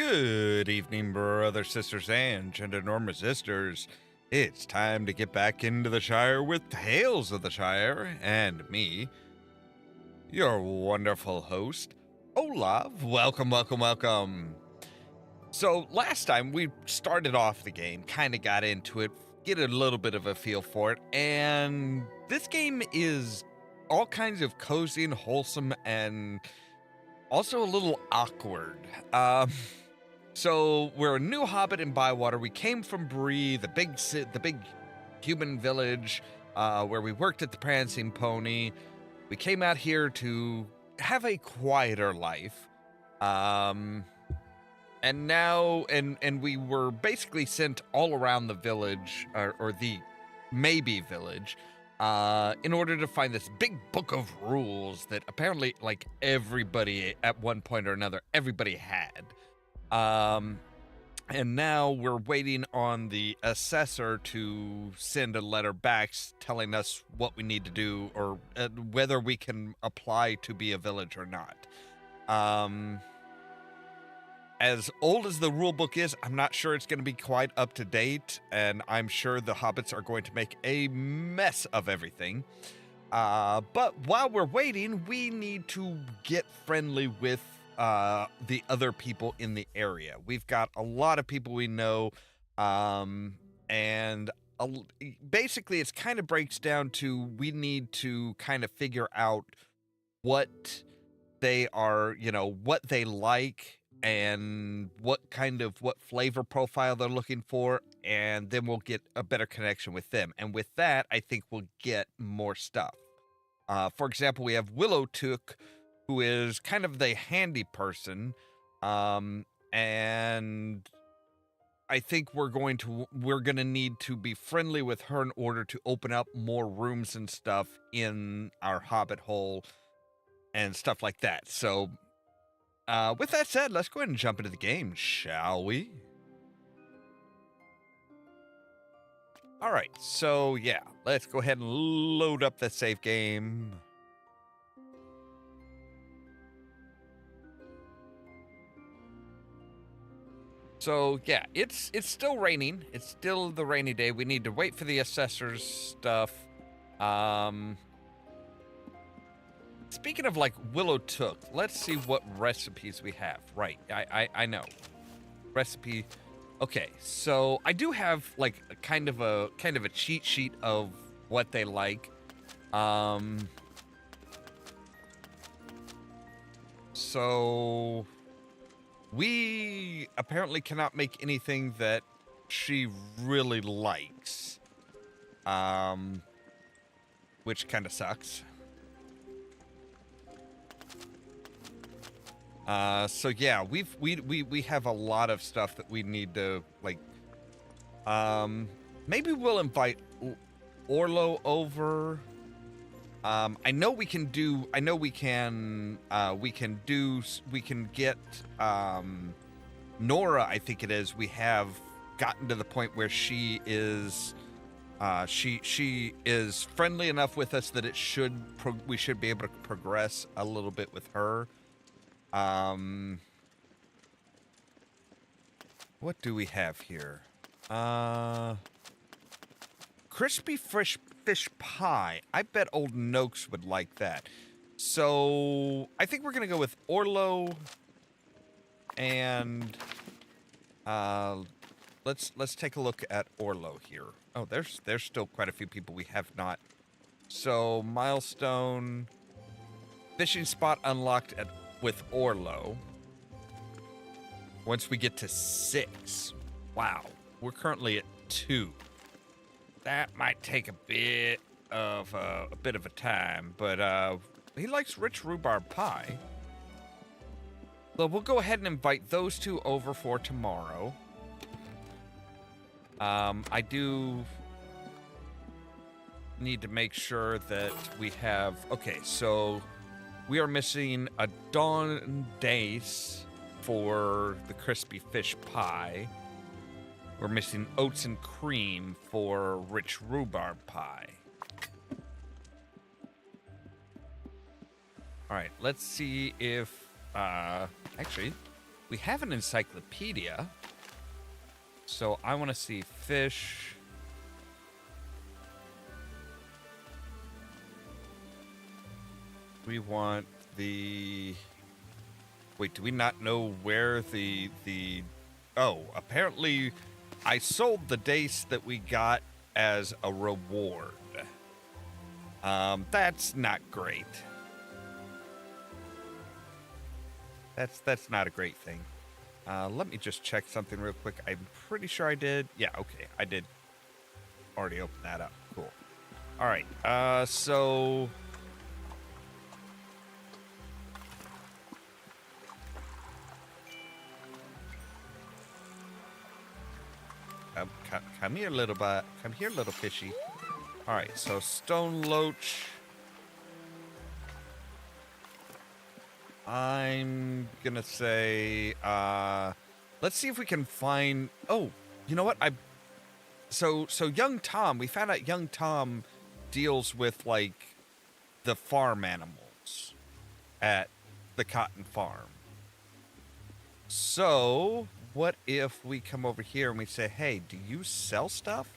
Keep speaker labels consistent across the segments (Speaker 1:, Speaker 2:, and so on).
Speaker 1: Good evening, brothers, sisters, and gendernorm sisters. It's time to get back into the Shire with Tales of the Shire and me, your wonderful host, Ollamh. Welcome, welcome, welcome. So last time we started off the game, kind of got into it, get a little bit of a feel for it, and this game is all kinds of cozy and wholesome and also a little awkward. So we're a new hobbit in Bywater. We came from Bree, the big human village, where we worked at the Prancing Pony. We came out here to have a quieter life, and now we were basically sent all around the village, or the maybe village, in order to find this big book of rules that apparently, like, everybody at one point or another, everybody had. And now we're waiting on the assessor to send a letter back telling us what we need to do, or whether we can apply to be a village or not. As old as the rule book is, I'm not sure it's going to be quite up to date, and I'm sure the hobbits are going to make a mess of everything. But while we're waiting, we need to get friendly with the other people in the area. We've got a lot of people we know, and basically it's kind of breaks down to we need to kind of figure out what they are, what they like, and what flavor profile they're looking for, and then we'll get a better connection with them. And with that, I think we'll get more stuff. For example, we have Willowtook, who is kind of the handy person, and I think we're gonna need to be friendly with her in order to open up more rooms and stuff in our hobbit hole and stuff like that. So, with that said, let's go ahead and jump into the game, shall we? All right, so yeah, let's go ahead and load up the save game. So yeah, it's still raining. It's still the rainy day. We need to wait for the assessor's stuff. Speaking of, like, Willowtook, let's see what recipes we have. Right, I know. Recipe. Okay, so I do have, like, a kind of a cheat sheet of what they like. So we apparently cannot make anything that she really likes, which kind of sucks. So yeah, we have a lot of stuff that we need to, like, maybe we'll invite Ollamh over. I know we can get, Nora, I think it is. We have gotten to the point where she is, she is friendly enough with us that we should be able to progress a little bit with her. What do we have here? Crispy fish pie. I bet old Noakes would like that. So I think we're gonna go with Ollamh, and let's take a look at Ollamh here. Oh, there's still quite a few people we have not. So milestone, fishing spot unlocked with Ollamh. Once we get to 6. Wow, we're currently at 2. That might take a bit of a time, but he likes rich rhubarb pie. So we'll go ahead and invite those two over for tomorrow. I do need to make sure that we have... Okay, so we are missing a Dawn Dace for the crispy fish pie. We're missing oats and cream for rich rhubarb pie. All right, let's see if, actually, We have an encyclopedia. So I want to see fish. We want the... Wait, do we not know where the... Oh, apparently I sold the dace that we got as a reward. That's not great. That's not a great thing. Let me just check something real quick. I'm pretty sure I did. Yeah, okay, I did already open that up. Cool. All right, so... Come here, little bit. Come here, little fishy. All right, so stone loach. I'm gonna say, let's see if we can find. Oh, you know what? So young Tom. We found out young Tom deals with like the farm animals at the cotton farm. So what if we come over here and we say, hey, do you sell stuff?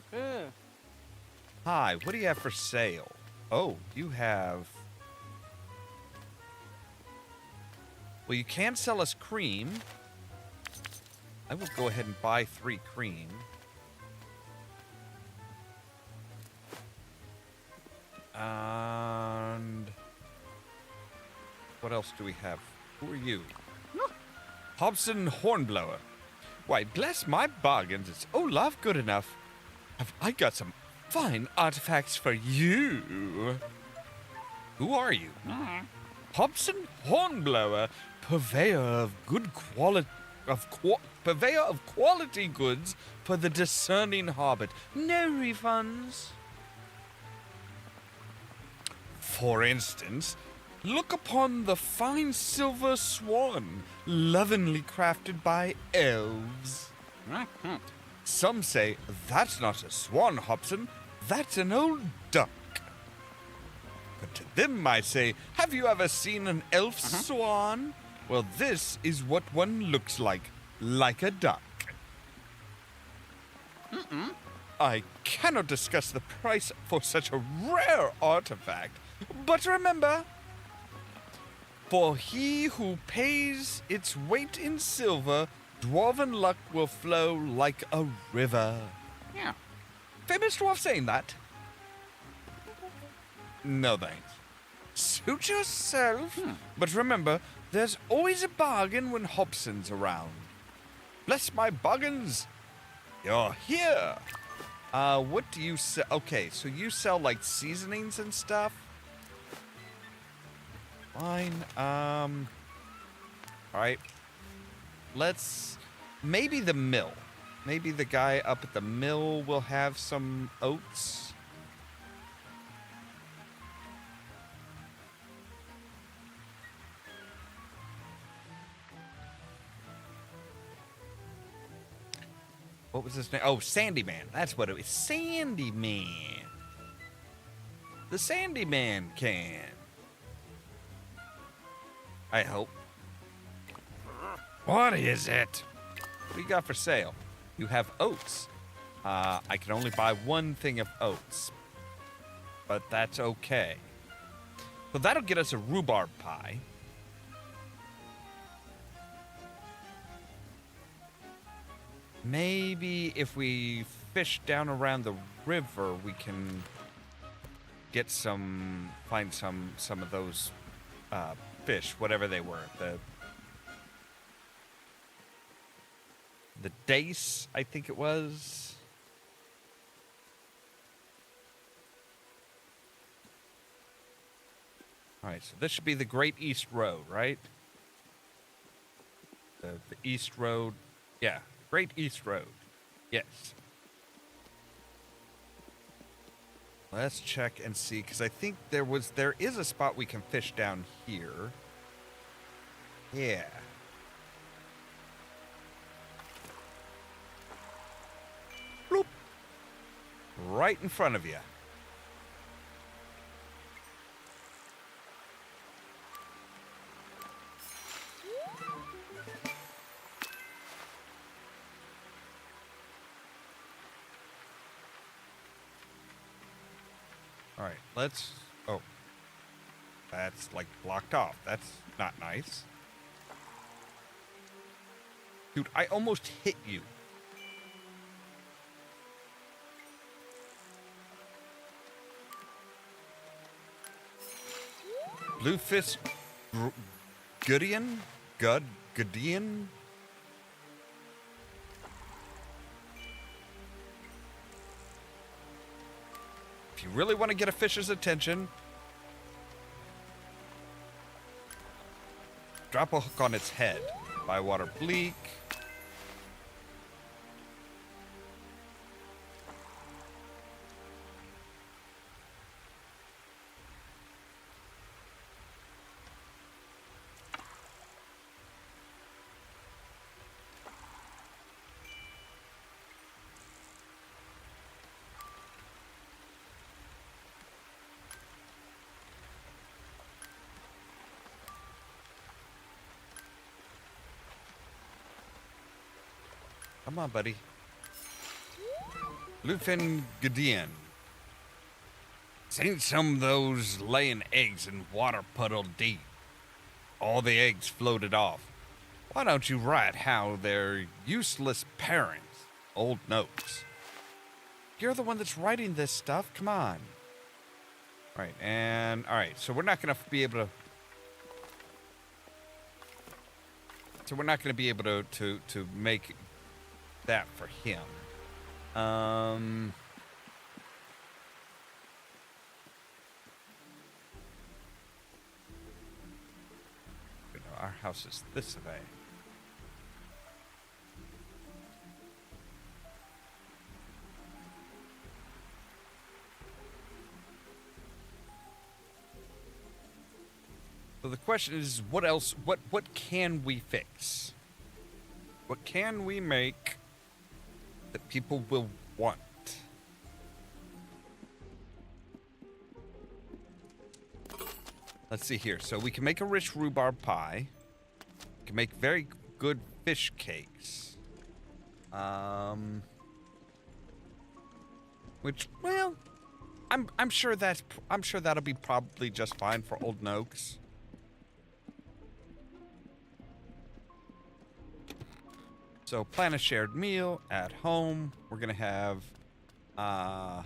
Speaker 1: Hi, what do you have for sale? Oh, you have... Well, you can sell us cream. I will go ahead and buy 3 cream. And... what else do we have? Who are you? Hobson Hornblower. Why, bless my bargains, it's Ollamh good enough. Have I got some fine artifacts for you? Who are you? Hobson Hornblower, purveyor of good quality, purveyor of quality goods for the discerning hobbit. No refunds. For instance, look upon the fine silver swan, lovingly crafted by elves. Some say, that's not a swan, Hobson, that's an old duck. But to them I say, have you ever seen an elf swan? Well, this is what one looks like a duck. I cannot discuss the price for such a rare artifact, but remember, for he who pays its weight in silver, dwarven luck will flow like a river. Yeah. Famous dwarf saying that? No thanks. Suit yourself. But remember, there's always a bargain when Hobson's around. Bless my bargains. You're here. What do you sell? Okay, so you sell like seasonings and stuff? Fine. Alright. Let's... maybe the mill. Maybe the guy up at the mill will have some oats. What was his name? Oh, Sandy Man. That's what it was. Sandy Man. The Sandy Man can. I hope. What is it? What do you got for sale? You have oats. I can only buy 1 thing of oats. But that's okay. So that'll get us a rhubarb pie. Maybe if we fish down around the river, we can get some, find some of those fish, whatever they were. The dace, I think it was. All right, so this should be the Great East Road, right? The East Road, yeah. Great East Road. Yes. Let's check and see, because I think there is a spot we can fish down here. Yeah. Bloop. Right in front of you. All right, let's... Oh. That's, like, blocked off. That's not nice. Dude, I almost hit you. Bluefist... Goodian? Goodian? If you really want to get a fish's attention, drop a hook on its head. Bywater bleak. Come on, buddy. Bluefin Gideon. Seen some of those laying eggs in water puddle deep. All the eggs floated off. Why don't you write how their useless parents, old notes? You're the one that's writing this stuff. Come on. All right, so we're not going to be able to... So we're not going to be able to make that for him. You know, our house is this way. So the question is, what else? What can we fix? What can we make that people will want? Let's see here. So we can make a rich rhubarb pie. We can make very good fish cakes. Which, well, I'm sure that'll be probably just fine for Old Noakes. So plan a shared meal at home. We're gonna have, I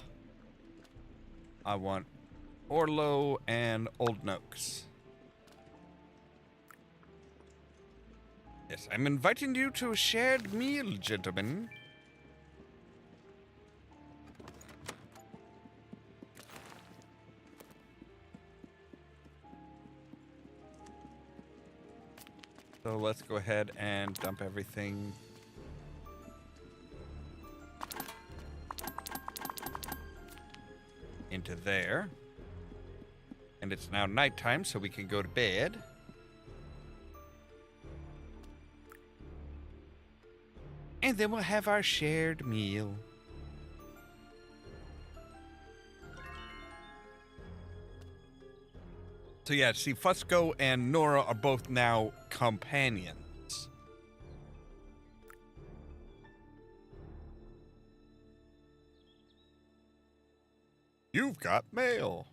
Speaker 1: want Orlo and Old Noakes. Yes, I'm inviting you to a shared meal, gentlemen. So let's go ahead and dump everything. Into there. And it's now nighttime, so we can go to bed. And then we'll have our shared meal. So yeah, see, Fusco and Nora are both now companions. You've got mail.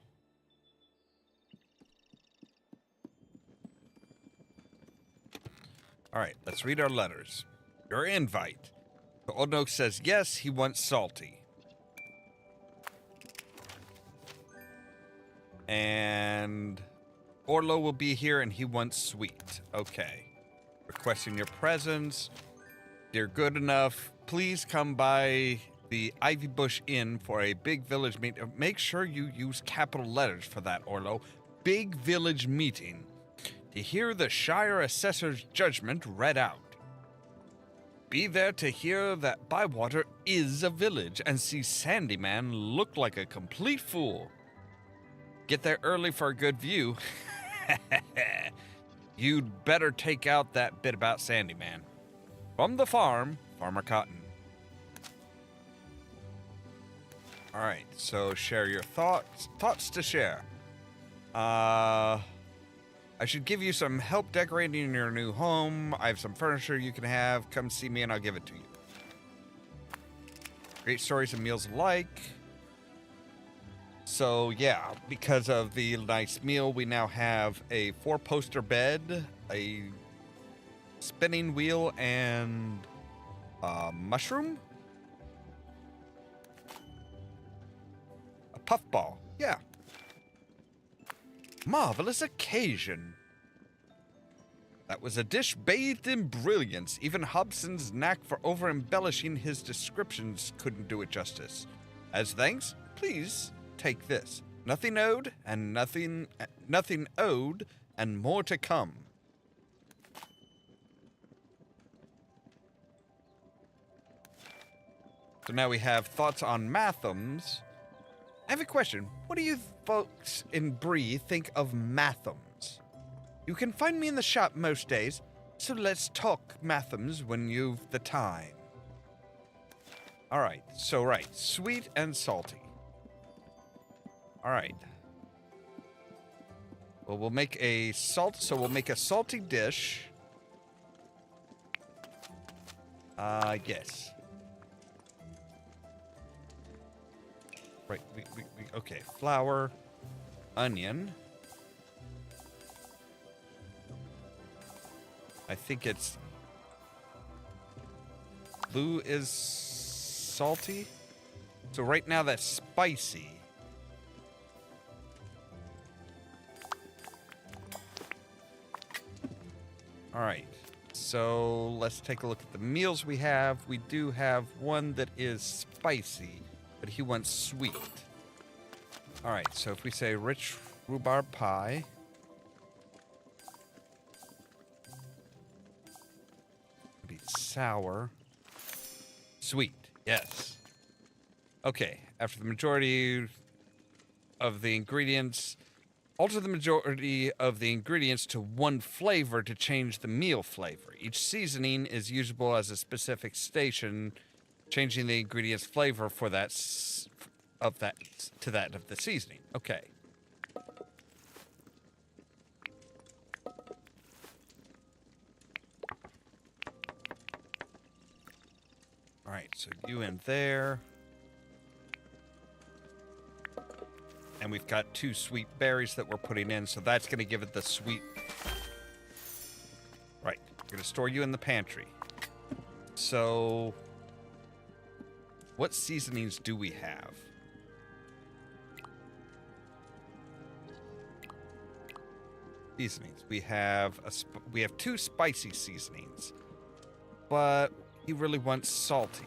Speaker 1: All right, let's read our letters. Your invite. The Old Noak says yes, he wants salty. And Orlo will be here and he wants sweet. Okay. Requesting your presence. Dear good enough, please come by the Ivy Bush Inn for a big village meeting. Make sure you use capital letters for that, Orlo. Big village meeting. To hear the Shire Assessor's judgment read out. Be there to hear that Bywater is a village and see Sandyman look like a complete fool. Get there early for a good view. You'd better take out that bit about Sandyman. From the farm, Farmer Cotton. All right, so share your thoughts. Thoughts to share. I should give you some help decorating your new home. I have some furniture you can have. Come see me and I'll give it to you. Great stories and meals alike. So, yeah, because of the nice meal, we now have a 4-poster bed, a spinning wheel, and a mushroom? A puffball. Yeah. Marvelous occasion. That was a dish bathed in brilliance. Even Hobson's knack for over-embellishing his descriptions couldn't do it justice. As thanks, please take this. Nothing owed, and nothing owed, and more to come. So now we have thoughts on Mathams. I have a question. What do you folks in Bree think of Mathams? You can find me in the shop most days, so let's talk Mathams when you've the time. Alright, so right, sweet and salty. Alright. Well, we'll make a salty dish. Yes. Right, okay, flour, onion. I think it's... blue is salty. So right now that's spicy. Alright, so let's take a look at the meals we have. We do have one that is spicy, but he wants sweet. Alright, so if we say rich rhubarb pie... be sour. Sweet, yes. Okay, after the majority of the ingredients... alter the majority of the ingredients to one flavor to change the meal flavor. Each seasoning is usable as a specific station, changing the ingredient's flavor for that of the seasoning. Okay. All right, so you in there. And we've got 2 sweet berries that we're putting in, so that's going to give it the sweet. Right, we're going to store you in the pantry. So, what seasonings do we have? Seasonings. We have 2 spicy seasonings, but he really wants salty.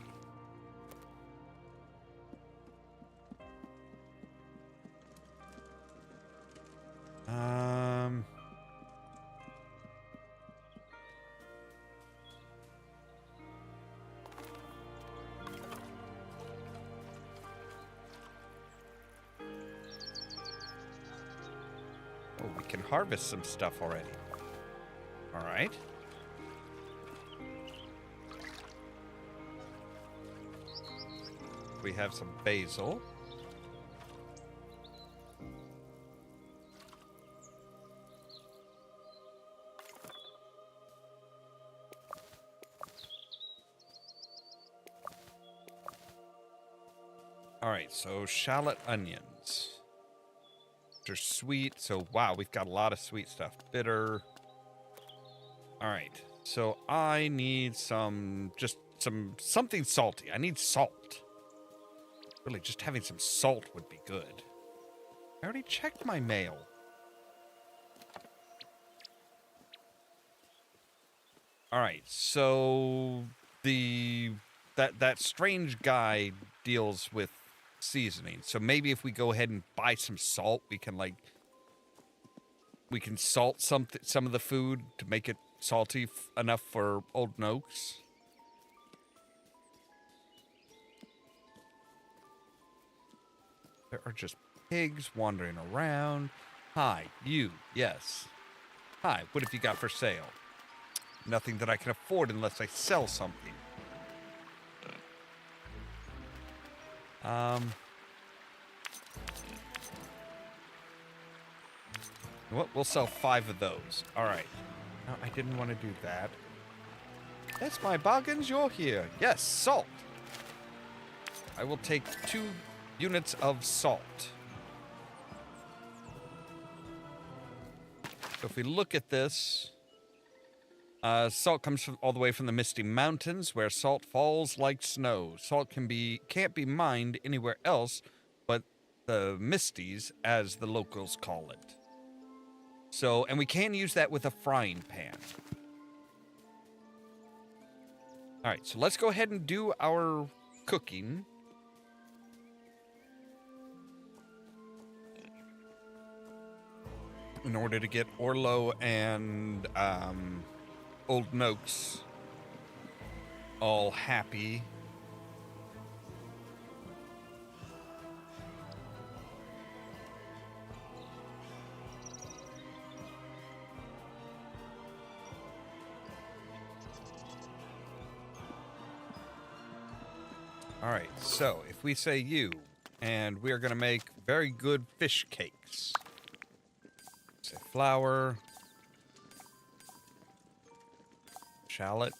Speaker 1: Oh, we can harvest some stuff already. All right. We have some basil. All right, so shallot onions. They're sweet, so wow, we've got a lot of sweet stuff. Bitter. All right, so I need something salty. I need salt. Really, just having some salt would be good. I already checked my mail. All right, so that strange guy deals with seasoning. So maybe if we go ahead and buy some salt, we can salt some of the food to make it salty enough for Old Noakes. There are just pigs wandering around. Hi, you. Yes. Hi, what have you got for sale? Nothing that I can afford unless I sell something. What? We'll sell 5 of those. All right. No, I didn't want to do that. That's my bargains. You're here. Yes, salt. I will take 2 units of salt. So if we look at this, salt comes all the way from the Misty Mountains, where salt falls like snow. Salt can't be mined anywhere else but the Misties, as the locals call it. So, and we can use that with a frying pan. All right, so let's go ahead and do our cooking. In order to get Ollamh and Old Noakes all happy. All right, so if we say you, and we are going to make very good fish cakes. Say flour, shallot,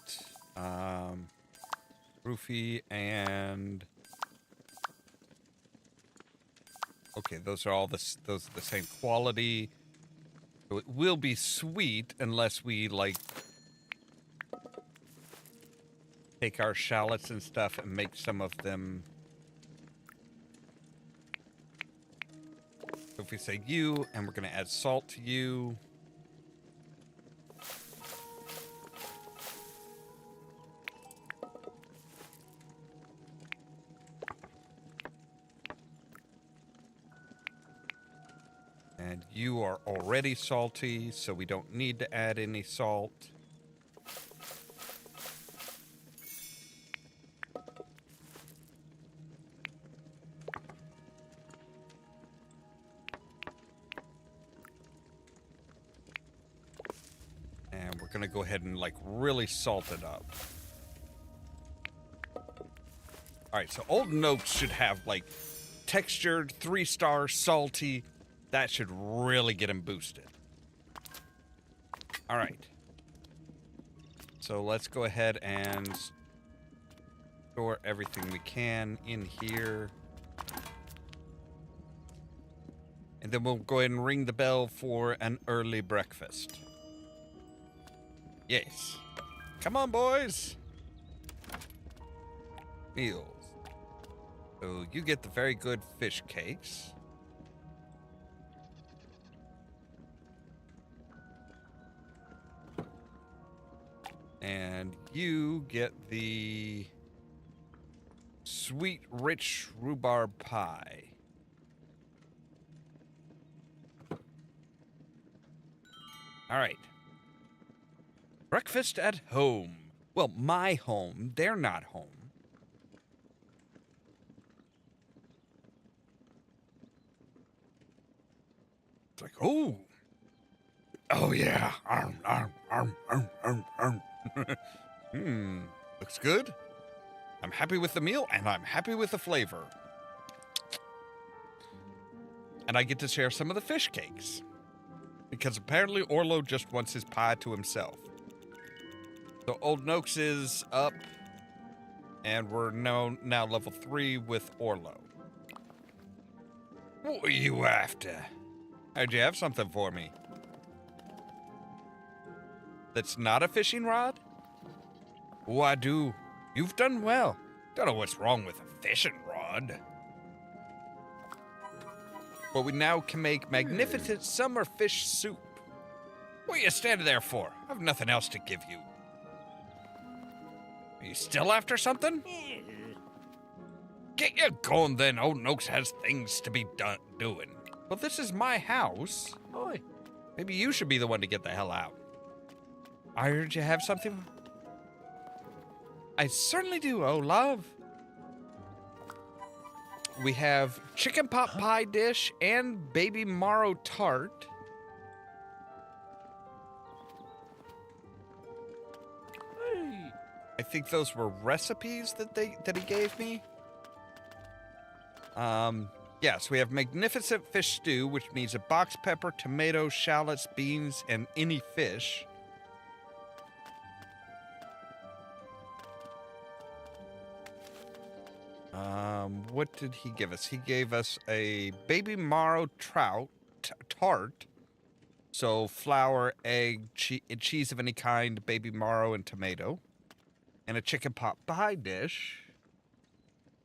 Speaker 1: roofie, and okay, those are all those are the same quality. So it will be sweet unless we like take our shallots and stuff and make some of them. So if we say you, and we're going to add salt to you. And you are already salty, so we don't need to add any salt. And we're going to go ahead and like really salt it up. All right, so Old Noakes should have like textured 3-star salty. That should really get him boosted. All right. So let's go ahead and store everything we can in here. And then we'll go ahead and ring the bell for an early breakfast. Yes. Come on, boys. Meals. So you get the very good fish cakes. And you get the sweet, rich rhubarb pie. All right. Breakfast at home. Well, my home. They're not home. It's like, oh. Oh, yeah. Looks good. I'm happy with the meal, and I'm happy with the flavor. And I get to share some of the fish cakes. Because apparently Ollamh just wants his pie to himself. So Old Noakes is up, and we're now level 3 with Ollamh. What are you after? How'd you have something for me? That's not a fishing rod? Oh, I do. You've done well. Don't know what's wrong with a fishing rod. But we now can make magnificent summer fish soup. What are you standing there for? I've nothing else to give you. Are you still after something? Get you going then. Old Noakes has things to be doing. Well, this is my house. Oi. Maybe you should be the one to get the hell out. I heard you have something. I certainly do, oh love. We have chicken pot pie dish and baby marrow tart. Hey. I think those were recipes that he gave me. Yes, we have magnificent fish stew, which means a box pepper, tomatoes, shallots, beans, and any fish. What did he give us? He gave us a baby marrow tart. So flour, egg, cheese of any kind, baby marrow, and tomato. And a chicken pot pie dish.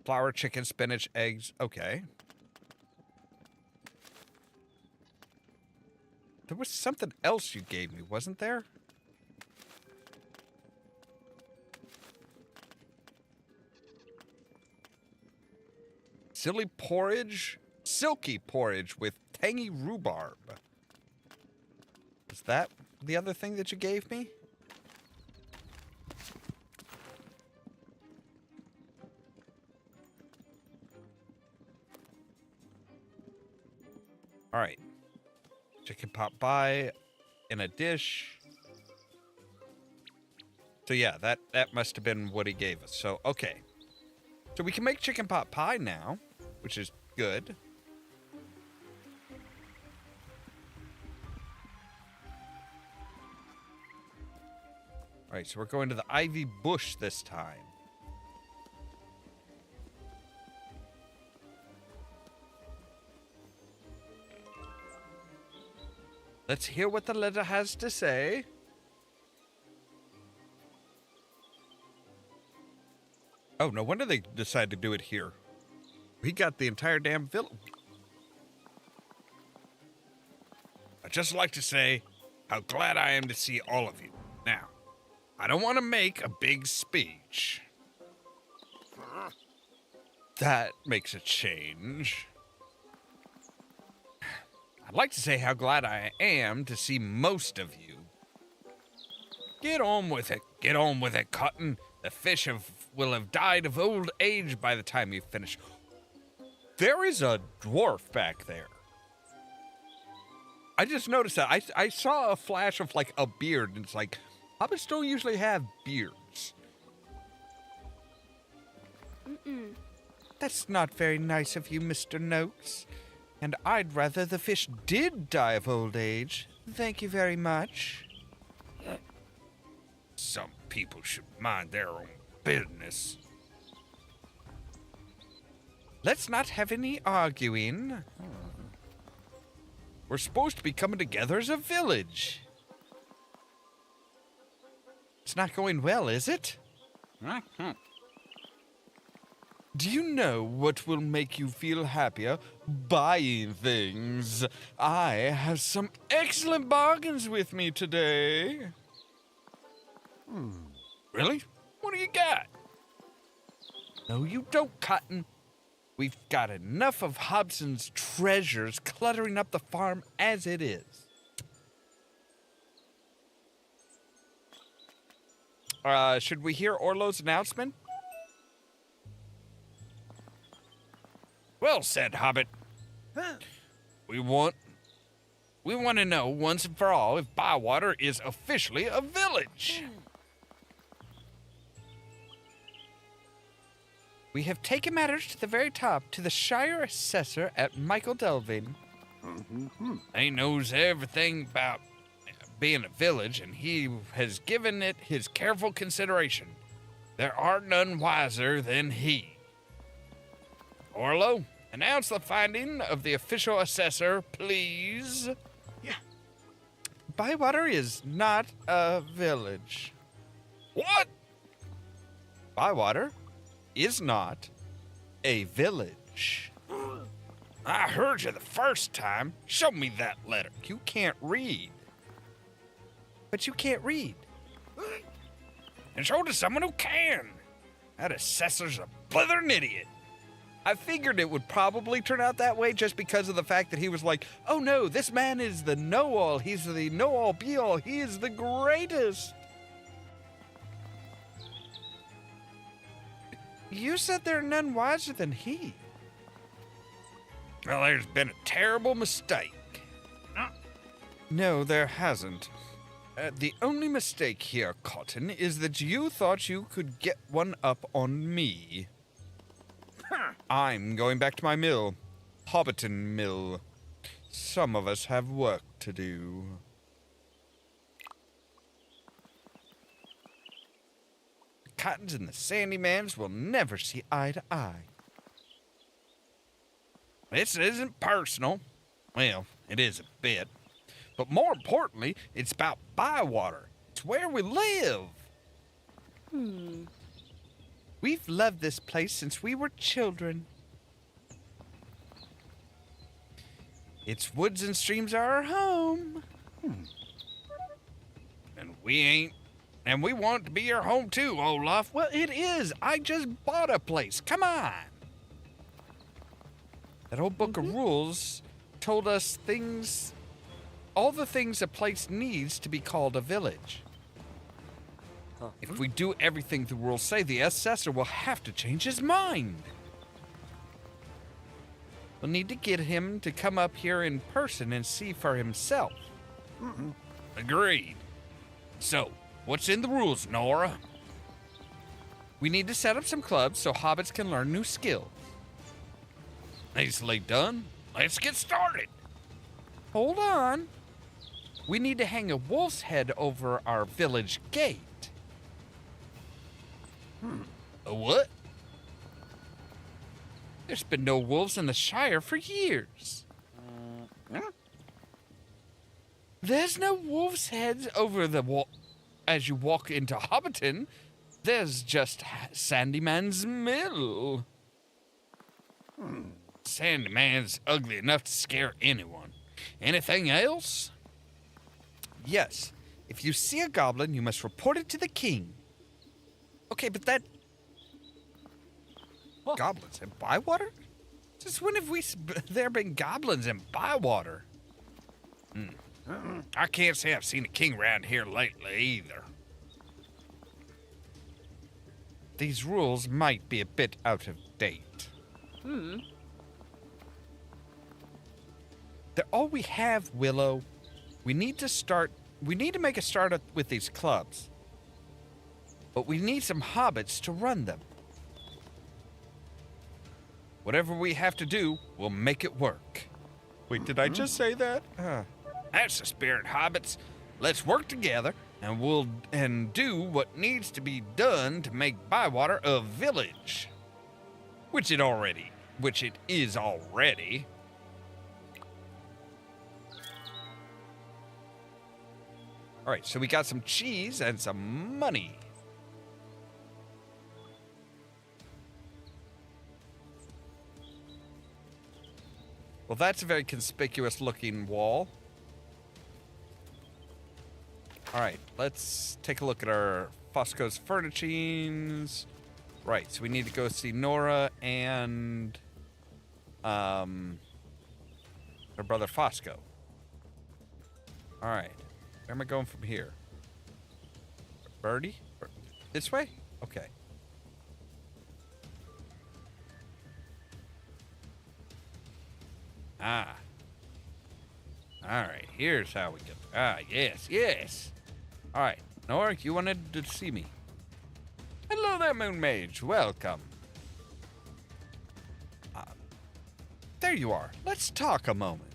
Speaker 1: Flour, chicken, spinach, eggs. Okay. There was something else you gave me, wasn't there? Silky porridge with tangy rhubarb. Is that the other thing that you gave me? All right. Chicken pot pie in a dish. So yeah, that must have been what he gave us. So, okay. So we can make chicken pot pie now, which is good. All right, so we're going to the ivy bush this time. Let's hear what the letter has to say. Oh, no wonder they decided to do it here. We got the entire damn village. I'd just like to say how glad I am to see all of you. Now, I don't want to make a big speech. That makes a change. I'd like to say how glad I am to see most of you. Get on with it. Get on with it, Cotton. The fish will have died of old age by the time you finish. There is a dwarf back there. I just noticed that. I saw a flash of, like, a beard, and it's like, hobbits don't usually have beards. That's not very nice of you, Mr. Noakes. And I'd rather the fish did die of old age. Thank you very much. Some people should mind their own business. Let's not have any arguing. We're supposed to be coming together as a village. It's not going well, is it? Do you know what will make you feel happier? Buying things. I have some excellent bargains with me today. Really? What do you got? No, you don't, Cotton. We've got enough of Hobson's treasures cluttering up the farm as it is. Should we hear Orlo's announcement? Well said, Hobbit. We want to know once and for all if Bywater is officially a village. We have taken matters to the very top, to the Shire assessor at Michael Delvin. He knows everything about being a village, and he has given it his careful consideration. There are none wiser than he. Orlo, announce the finding of the official assessor, please. Yeah. Bywater is not a village. What? Bywater is not a village. I heard you the first time. Show me that letter. You can't read. But you can't read. And show it to someone who can. That assessor's a blithering idiot. I figured it would probably turn out that way just because of the fact that he was like, oh no, this man is the know-all. He's the know-all, be-all. He is the greatest. You said there are none wiser than he. Well, there's been a terrible mistake. No, there hasn't. The only mistake here, Cotton, is that you thought you could get one up on me. I'm going back to my mill. Hobbiton Mill. Some of us have work to do. The Cottons and the Sandymans will never see eye to eye. This isn't personal. Well, it is a bit. But more importantly, it's about Bywater. It's where we live. We've loved this place since we were children. Its woods and streams are our home. And we want to be your home too, Olaf. Well, it is. I just bought a place. Come on. That old book of rules told us all the things a place needs to be called a village. If we do everything the rules say, the assessor will have to change his mind. We'll need to get him to come up here in person and see for himself. Agreed. So, what's in the rules, Nora? We need to set up some clubs so hobbits can learn new skills. Nicely done. Let's get started. Hold on. We need to hang a wolf's head over our village gate. A what? There's been no wolves in the Shire for years. There's no wolves' heads over the wall as you walk into Hobbiton. There's just Sandyman's Mill. Sandyman's ugly enough to scare anyone. Anything else? Yes. If you see a goblin, you must report it to the king. Okay, but that... Goblins in Bywater? Since when have there been goblins in Bywater? I can't say I've seen a king around here lately either. These rules might be a bit out of date. They're all we have, Willow. We need to make a start with these clubs. But we need some hobbits to run them. Whatever we have to do, we'll make it work. Wait, did I just say that? That's the spirit, hobbits. Let's work together, and do what needs to be done to make Bywater a village. Which it is already. All right, so we got some cheese and some money. Well, that's a very conspicuous looking wall. All right, let's take a look at our Fosco's furnishings. Right, so we need to go see Nora and her brother Fosco. All right, where am I going from here? Birdie? This way? Okay. Ah. Alright, here's how we get there. Yes. Alright, Nora, you wanted to see me. Hello there, Moon Mage. Welcome. There you are. Let's talk a moment.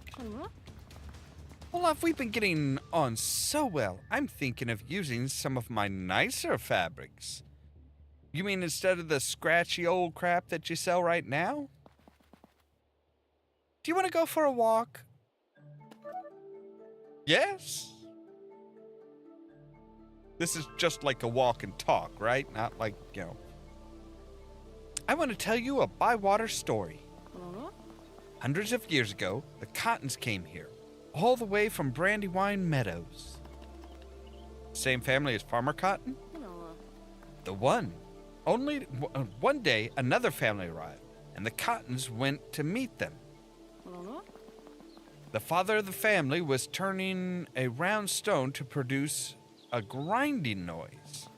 Speaker 1: Olaf, we've been getting on so well. I'm thinking of using some of my nicer fabrics. You mean instead of the scratchy old crap that you sell right now? Do you want to go for a walk? Yes? This is just like a walk and talk, right? Not like, I want to tell you a Bywater story. Hundreds of years ago, the Cottons came here, all the way from Brandywine Meadows. Same family as Farmer Cotton? The one. Only one day, another family arrived, and the Cottons went to meet them. The father of the family was turning a round stone to produce a grinding noise.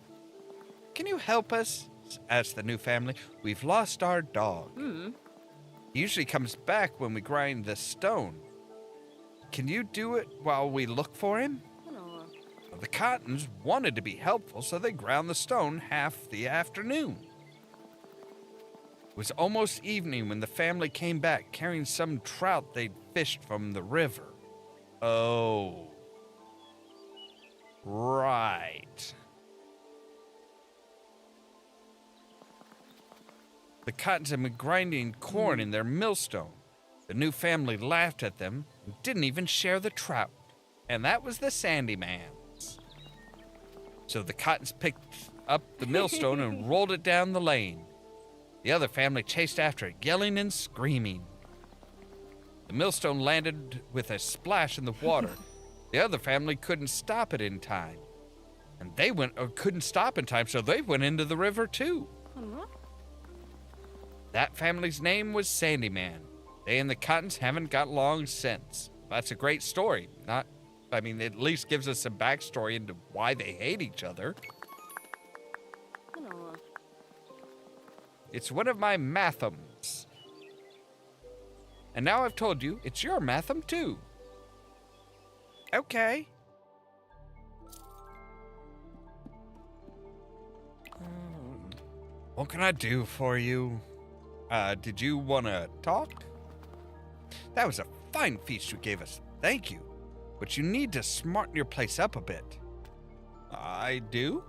Speaker 1: Can you help us? Asked the new family. We've lost our dog. He usually comes back when we grind the stone. Can you do it while we look for him? The Cottons wanted to be helpful, so they ground the stone half the afternoon. It was almost evening when the family came back carrying some trout they'd fished from the river. Oh. Right. The Cottons had been grinding corn in their millstone. The new family laughed at them and didn't even share the trout. and that was the Sandy Man's. So the Cottons picked up the millstone and rolled it down the lane. The other family chased after it, yelling and screaming. The millstone landed with a splash in the water. The other family couldn't stop it in time. And they couldn't stop in time, so they went into the river too. That family's name was Sandyman. They and the Cottons haven't got along since. That's a great story. It at least gives us some backstory into why they hate each other. It's one of my mathams. And now I've told you, it's your matham too. Okay. What can I do for you? Did you want to talk? That was a fine feast you gave us. Thank you. But you need to smarten your place up a bit. I do?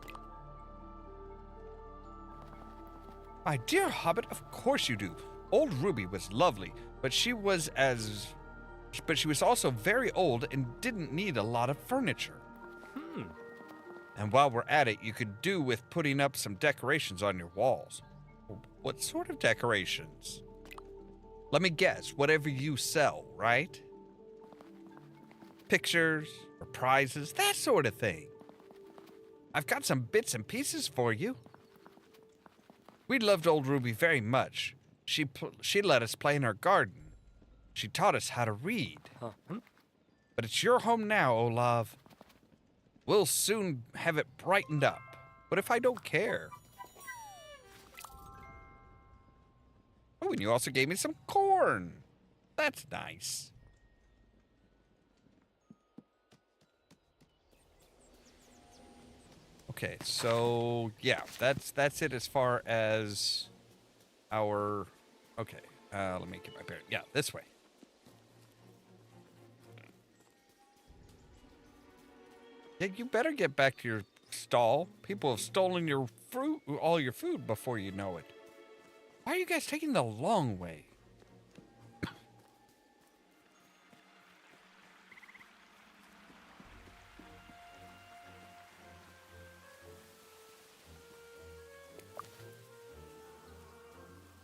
Speaker 1: My dear Hobbit, of course you do. Old Ruby was lovely, but she was also very old and didn't need a lot of furniture. And while we're at it, you could do with putting up some decorations on your walls. What sort of decorations? Let me guess, whatever you sell, right? Pictures or prizes, that sort of thing. I've got some bits and pieces for you. We loved old Ruby very much. She let us play in her garden. She taught us how to read. But it's your home now, Ollamh. We'll soon have it brightened up. What if I don't care? Oh, and you also gave me some corn. That's nice. Okay, so yeah, that's it as far as our. Okay, let me get my bearings. Yeah, this way. Yeah, you better get back to your stall. People have stolen your fruit, all your food before you know it. Why are you guys taking the long way?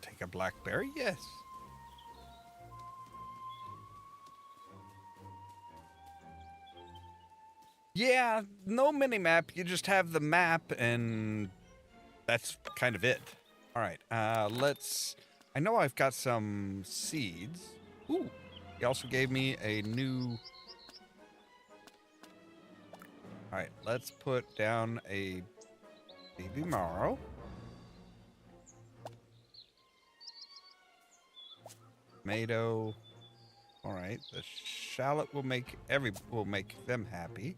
Speaker 1: Take a blackberry? Yes. Yeah, no mini-map. You just have the map, and that's kind of it. All right, let's... I know I've got some seeds. Ooh, he also gave me a new... All right, let's put down a baby marrow. Tomato. All right, the shallot will make them happy.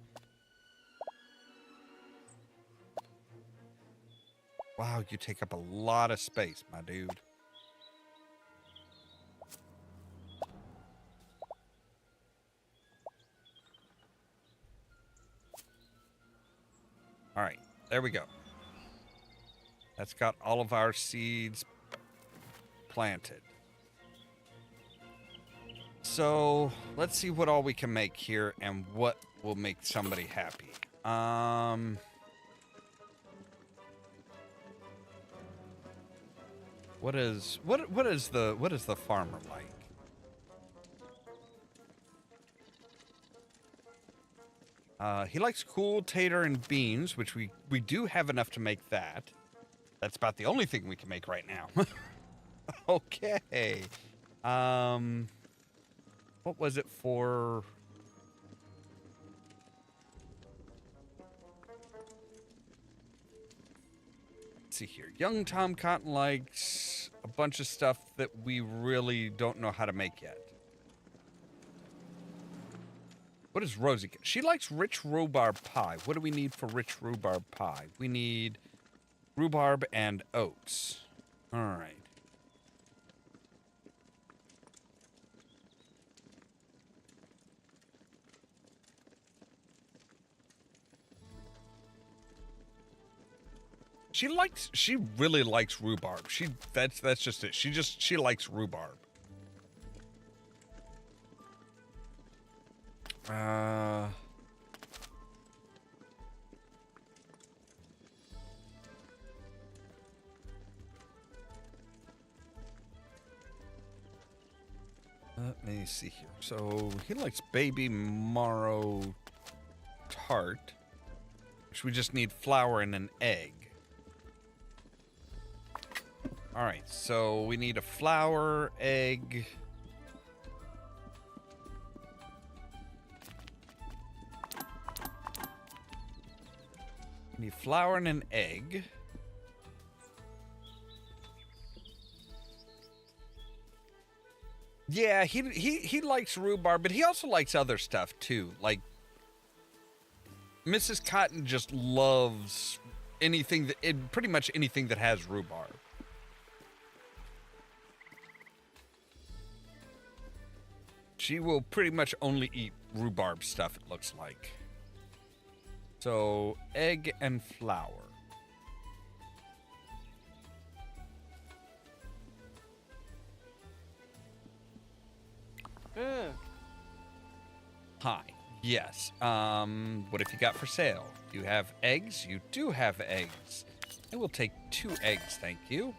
Speaker 1: Wow, you take up a lot of space, my dude. All right, there we go. That's got all of our seeds planted. So let's see what all we can make here and what will make somebody happy. What is the farmer like? He likes cool tater and beans, which we do have enough to make that. That's about the only thing we can make right now. Okay. What was it for? Let's see here. Young Tom Cotton likes a bunch of stuff that we really don't know how to make yet. What is Rosie? She likes rich rhubarb pie. What do we need for rich rhubarb pie? We need rhubarb and oats. All right. She really likes rhubarb. That's just it. She likes rhubarb. me see here. So he likes baby marrow tart, which we just need flour and an egg. All right, so we need a flour, egg. We need flour and an egg. Yeah, he likes rhubarb, but he also likes other stuff too. Like Mrs. Cotton just loves anything pretty much anything that has rhubarb. She will pretty much only eat rhubarb stuff, it looks like. So, egg and flour. Hi. Yes. What have you got for sale? Do you have eggs? You do have eggs. I will take 2 eggs, thank you.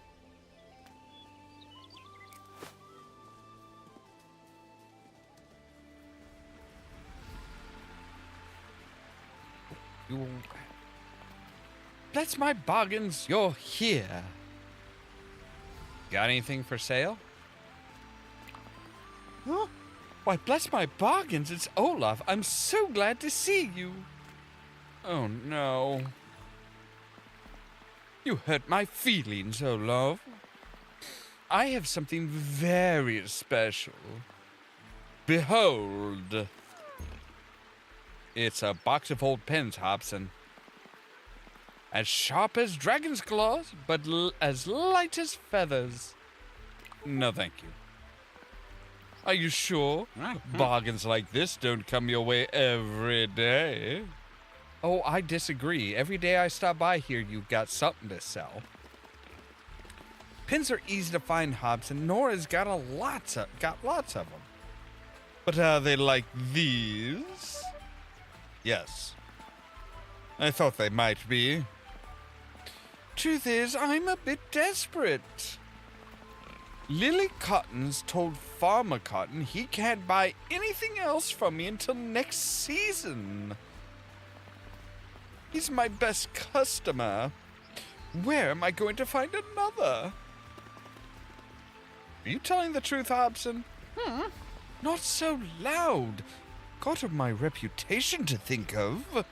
Speaker 1: Bless my bargains, you're here. Got anything for sale? Huh? Why, bless my bargains, it's Ollamh. I'm so glad to see you. Oh, no. You hurt my feelings, Ollamh. I have something very special. Behold. It's a box of old pens, Hobson. As sharp as dragon's claws, but as light as feathers. No, thank you. Are you sure? Bargains like this don't come your way every day. Oh, I disagree. Every day I stop by here, you've got something to sell. Pins are easy to find, Hobson. Nora's got lots of them. But are they like these? Yes. I thought they might be. Truth is, I'm a bit desperate. Lily Cotton's told Farmer Cotton he can't buy anything else from me until next season. He's my best customer. Where am I going to find another? Are you telling the truth, Hobson? Not so loud. Got of my reputation to think of.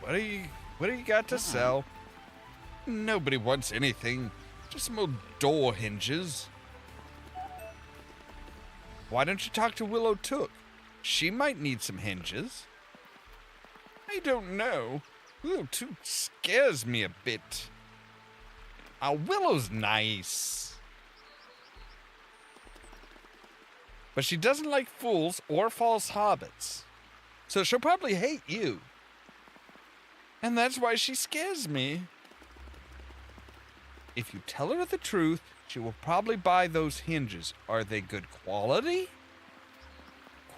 Speaker 1: What do you got to sell? Nobody wants anything. Just some old door hinges. Why don't you talk to Willow Took? She might need some hinges. I don't know. Willow Took scares me a bit. Willow's nice. But she doesn't like fools or false hobbits. So she'll probably hate you. And that's why she scares me. If you tell her the truth, she will probably buy those hinges. Are they good quality?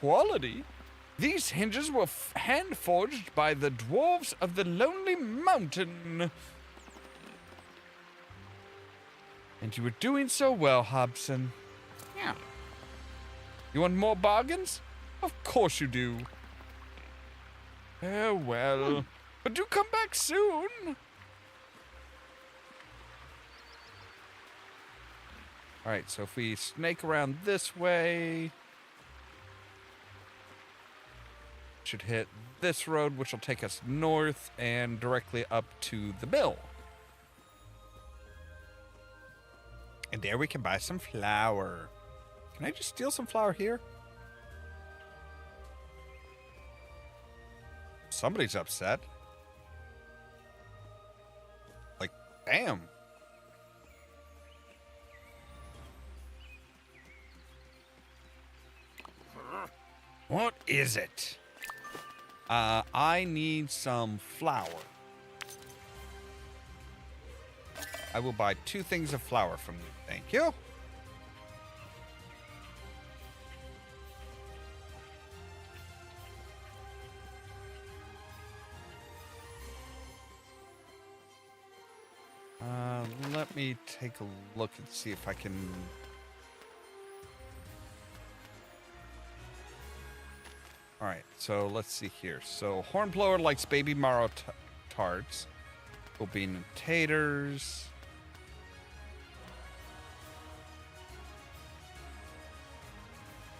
Speaker 1: Quality? These hinges were hand-forged by the dwarves of the Lonely Mountain. And you were doing so well, Hobson. Yeah. You want more bargains? Of course you do. Oh, well. But do come back soon. Alright, so if we snake around this way, should hit this road, which will take us north and directly up to the mill. And there we can buy some flour. Can I just steal some flour here? Somebody's upset. Like, damn. What is it? I need some flour. I will buy 2 things of flour from you. Thank you. Let me take a look and see if I can All right, so let's see here. So Hornblower likes baby marrow tarts, bean and taters.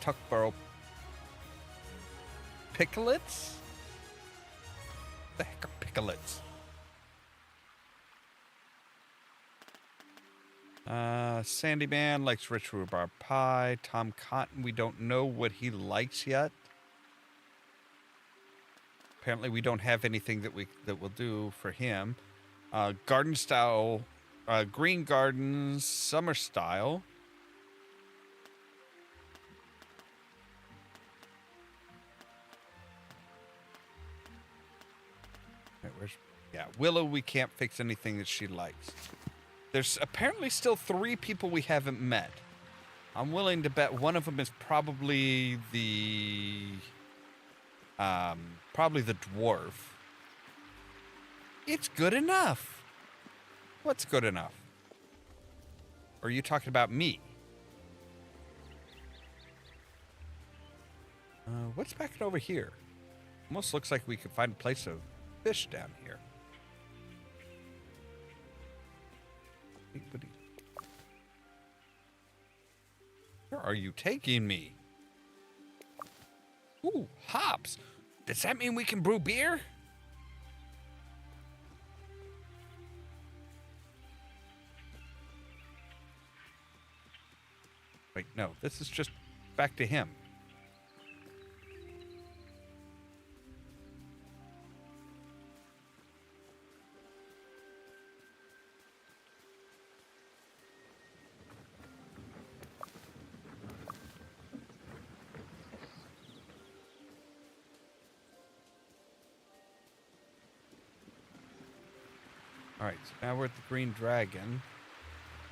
Speaker 1: Tuckborough picklets? The heck are picklets? Sandy Man likes rich rhubarb pie. Tom Cotton, we don't know what he likes yet. Apparently, we don't have anything that will do for him. Garden style, Green Gardens, summer style. Yeah, Willow, we can't fix anything that she likes. There's apparently still 3 people we haven't met. I'm willing to bet one of them is probably the dwarf. It's good enough. What's good enough? Or are you talking about me? What's back over here? Almost looks like we could find a place to fish down here. Where are you taking me? Ooh, hops. Does that mean we can brew beer? Wait, no, this is just back to him. All right, so now we're at the Green Dragon.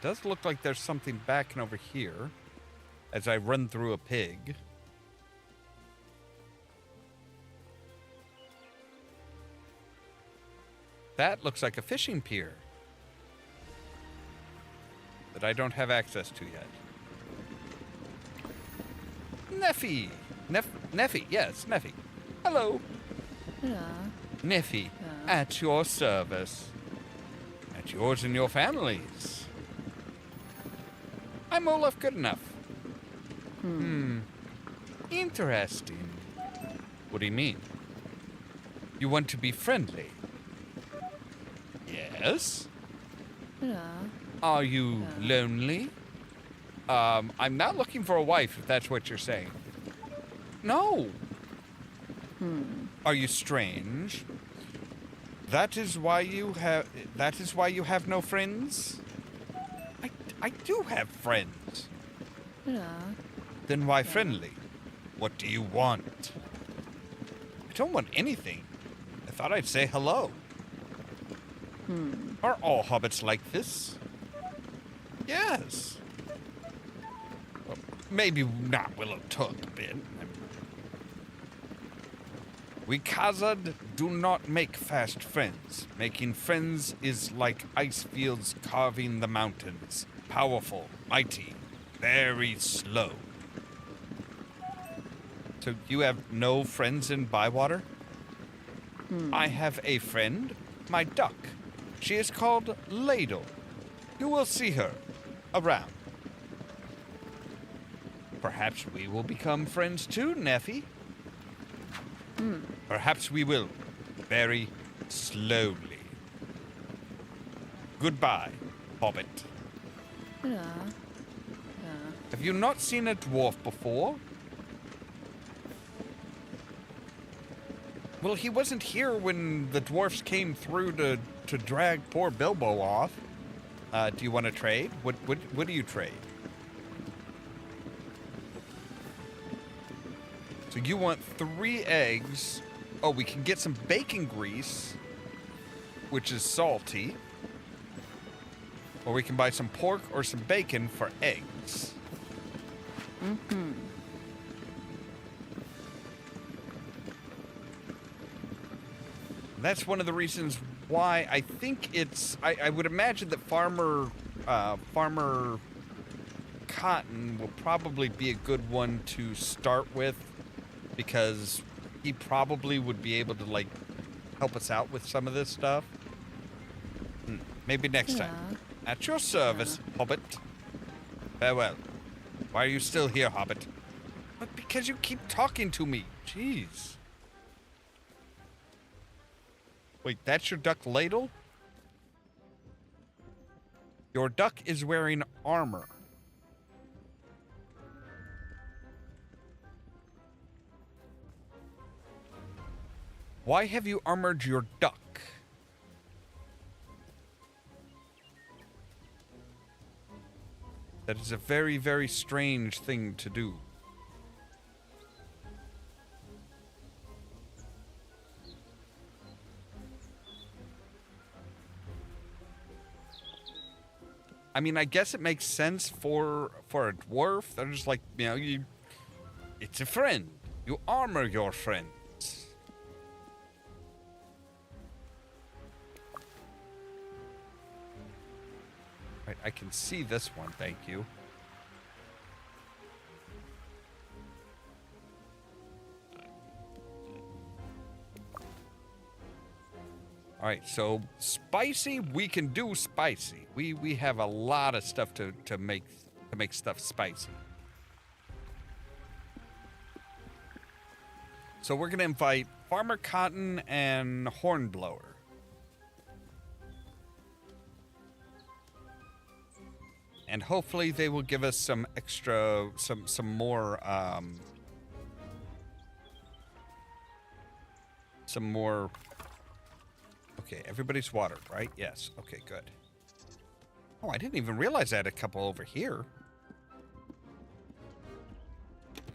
Speaker 1: Does look like there's something backing over here as I run through a pig. That looks like a fishing pier that I don't have access to yet. Neffy! Neffy, yes, Neffy. Hello.
Speaker 2: Hello.
Speaker 1: Neffy, at your service. At yours and your family's. I'm Olaf Goodenough. Interesting. What do you mean? You want to be friendly? Yes?
Speaker 2: Hello.
Speaker 1: Are you lonely? I'm not looking for a wife, if that's what you're saying. No. Are you strange? That is why you have no friends? I do have friends.
Speaker 2: Hello.
Speaker 1: Then why friendly? What do you want? I don't want anything. I thought I'd say hello. Are all hobbits like this? Yes. Well, maybe not Willow Tug a bit. We Khazad do not make fast friends. Making friends is like ice fields carving the mountains. Powerful, mighty, very slow. So you have no friends in Bywater? I have a friend, my duck. She is called Ladle. You will see her around. Perhaps we will become friends too, Neffy. Perhaps we will. Very slowly. Goodbye, Hobbit.
Speaker 2: Hello.
Speaker 1: Have you not seen a dwarf before? Well, he wasn't here when the dwarfs came through to drag poor Bilbo off. Do you want to trade? What do you trade? So you want 3 eggs. Oh, we can get some bacon grease, which is salty. Or we can buy some pork or some bacon for eggs. That's one of the reasons why I think it's... I would imagine that Farmer Cotton will probably be a good one to start with, because he probably would be able to, like, help us out with some of this stuff. Maybe next time.
Speaker 2: Yeah.
Speaker 1: At your service, Hobbit. Farewell. Why are you still here, Hobbit? But because you keep talking to me. Jeez. Wait, that's your duck ladle? Your duck is wearing armor. Why have you armored your duck? That is a very, very strange thing to do. I mean, I guess it makes sense for a dwarf. They're just like, you know, it's a friend. You armor your friends. Right, I can see this one, thank you. All right, so spicy, we can do spicy. We have a lot of stuff to make stuff spicy. So we're gonna invite Farmer Cotton and Hornblower. And hopefully they will give us some extra, some more Okay, everybody's watered, right? Yes. Okay, good. Oh, I didn't even realize I had a couple over here.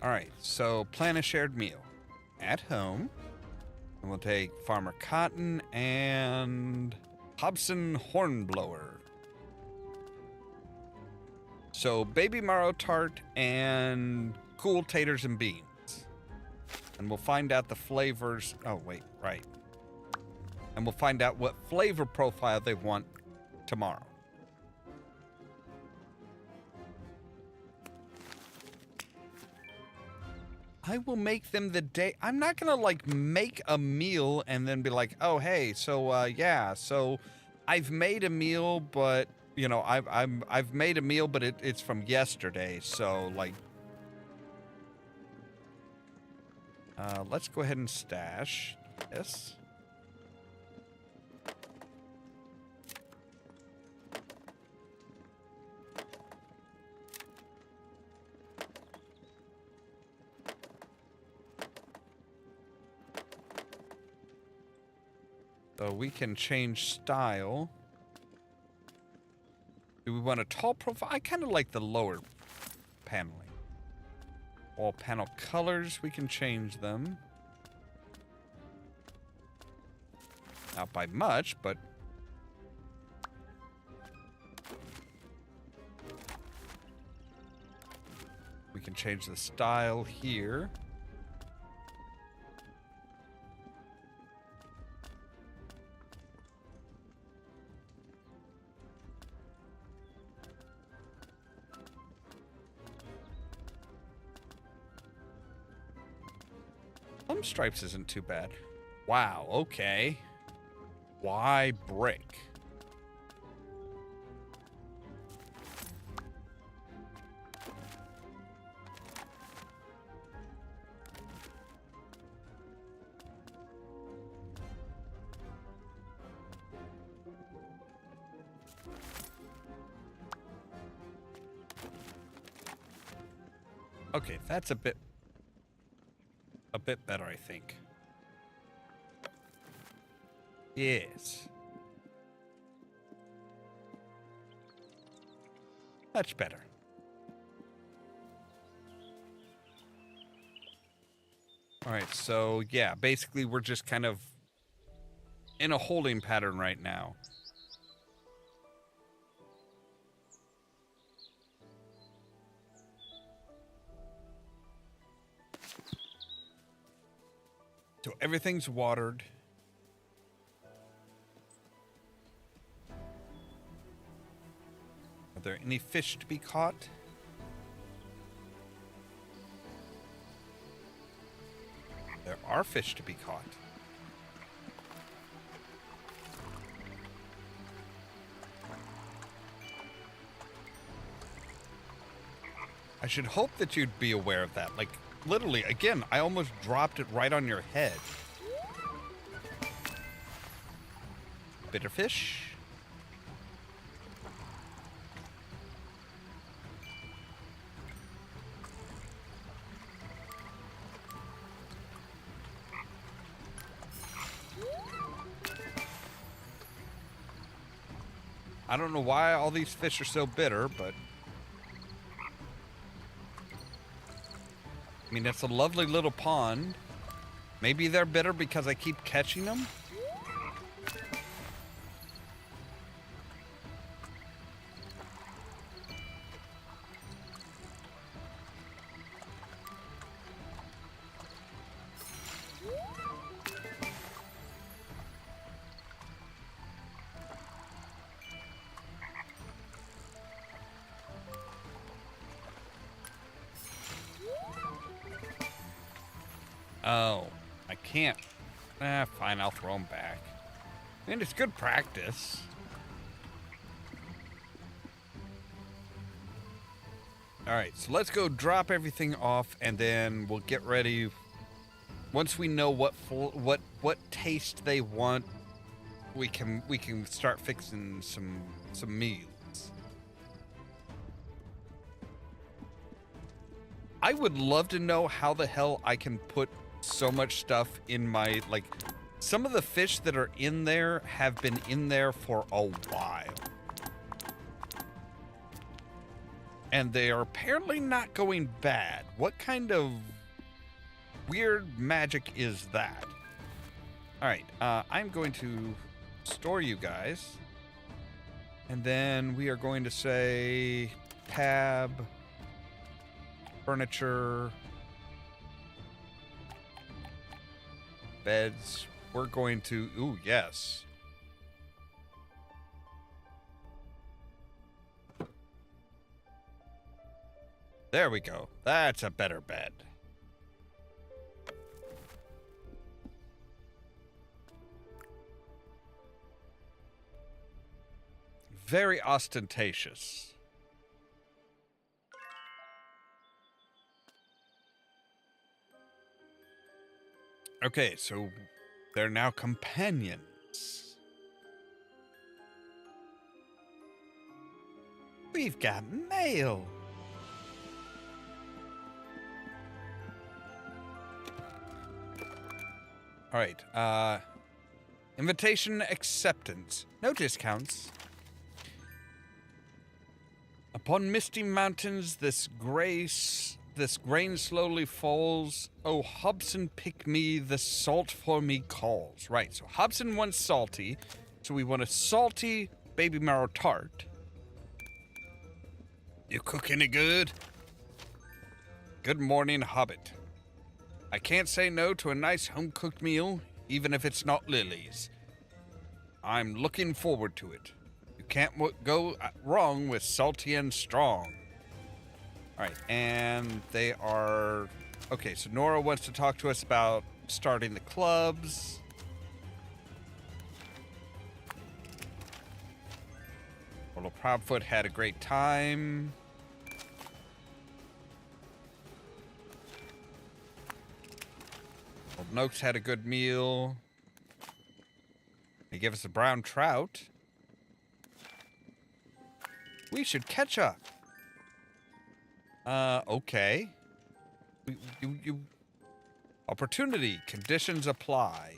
Speaker 1: All right, so plan a shared meal at home. And we'll take Farmer Cotton and Hobson Hornblower. So baby marrow tart and cool taters and beans. And we'll find out the flavors. Oh, wait, right. And we'll find out what flavor profile they want tomorrow. I will make them the day. I'm not gonna like make a meal and then be like, oh hey, so yeah, so I've made a meal, but you know, I've made a meal, but it's from yesterday, so like, let's go ahead and stash this. So we can change style. Do we want a tall profile? I kind of like the lower paneling. Wall panel colors, we can change them. Not by much, but... we can change the style here. Some stripes isn't too bad. Wow, okay. Why brick? Okay, that's a bit better, I think. Yes. Much better. All right, so yeah, basically we're just kind of in a holding pattern right now. So everything's watered. Are there any fish to be caught? There are fish to be caught. I should hope that you'd be aware of that. Like, literally, again, I almost dropped it right on your head. Bitterfish. I don't know why all these fish are so bitter, but... I mean, it's a lovely little pond. Maybe they're bitter because I keep catching them? Oh, I can't. Fine, I'll throw them back. And it's good practice. Alright, so let's go drop everything off, and then we'll get ready. Once we know what taste they want, we can start fixing some meals. I would love to know how the hell I can put so much stuff in my, like, some of the fish that are in there have been in there for a while. And they are apparently not going bad. What kind of weird magic is that? Alright, I'm going to store you guys. And then we are going to say tab, furniture, beds. We're going to, ooh, yes. There we go. That's a better bed. Very ostentatious. Okay, so they're now companions. We've got mail. All right, invitation acceptance. No discounts. Upon misty mountains, this grain slowly falls. Oh, Hobson, pick me, the salt for me calls. Right, so Hobson wants salty, so we want a salty baby marrow tart. You cook any good? Good morning, Hobbit. I can't say no to a nice home-cooked meal, even if it's not Lily's. I'm looking forward to it. You can't go wrong with salty and strong. All right, and they are... Okay, so Nora wants to talk to us about starting the clubs. Little Proudfoot had a great time. Old Noakes had a good meal. They gave us a brown trout. We should catch up. Okay. You opportunity conditions apply.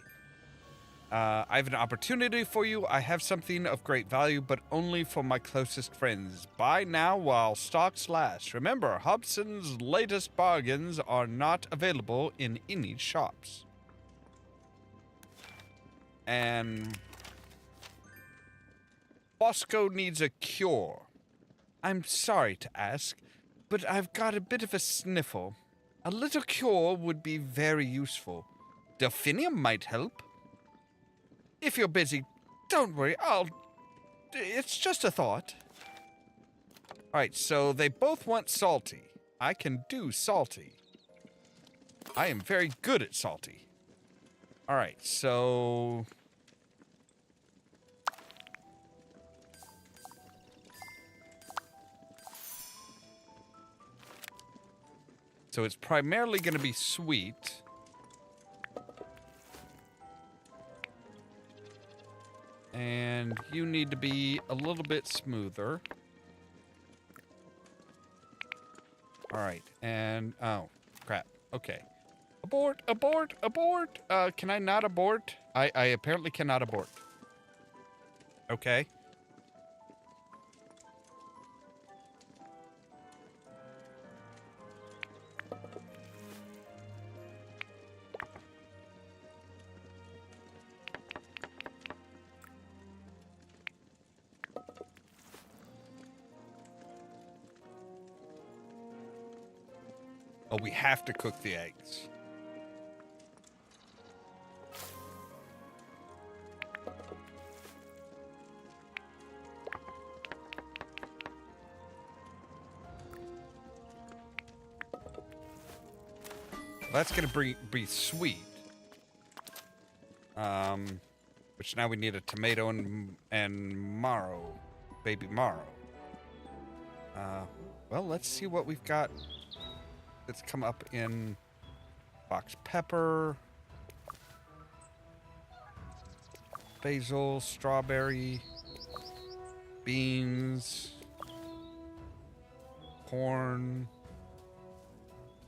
Speaker 1: I have an opportunity for you. I have something of great value, but only for my closest friends. Buy now while stocks last. Remember, Hobson's latest bargains are not available in any shops. And Bosco needs a cure. I'm sorry to ask, but I've got a bit of a sniffle. A little cure would be very useful. Delphinium might help. If you're busy, don't worry, it's just a thought. Alright, so they both want salty. I can do salty. I am very good at salty. All right, so... So it's primarily going to be sweet. And you need to be a little bit smoother. All right, and... Oh, crap. Okay. Abort, abort, abort! Can I not abort? I apparently cannot abort. Okay. Oh, we have to cook the eggs. That's gonna be sweet. Which now we need a tomato and marrow, baby marrow. Well, let's see what we've got. Let's come up in box pepper, basil, strawberry, beans, corn.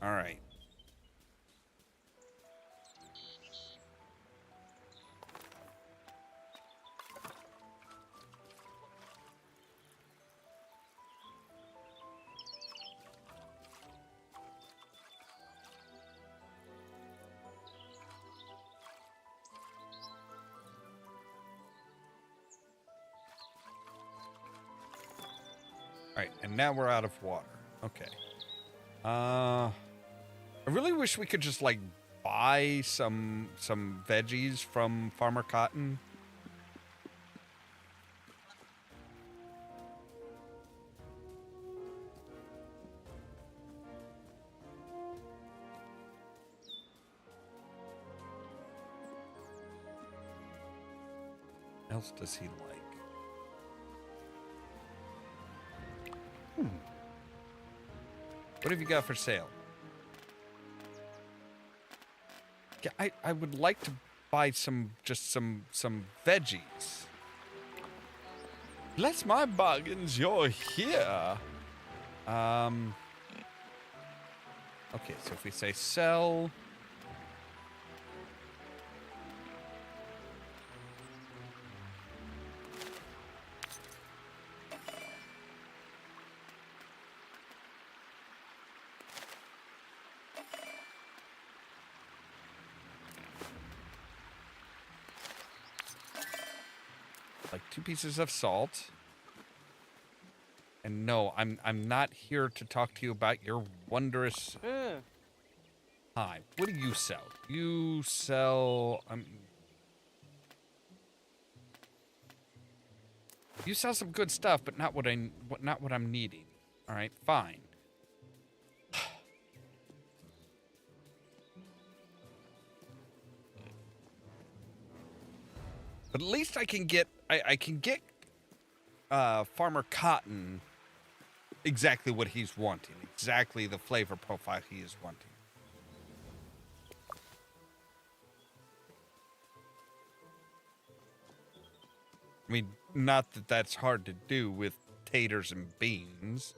Speaker 1: All right. Alright, and now we're out of water. Okay. I really wish we could just, like, buy some veggies from Farmer Cotton. What else does he like? What have you got for sale? Yeah, I would like to buy some veggies. Bless my bargains, you're here. Okay, so if we say sell. Like 2 pieces of salt. And no, I'm not here to talk to you about your wondrous... Hi, what do you sell? You sell... You sell some good stuff, but not what I'm needing. All right, fine. But at least I can get Farmer Cotton exactly what he's wanting, exactly the flavor profile he is wanting. I mean, not that that's hard to do with taters and beans.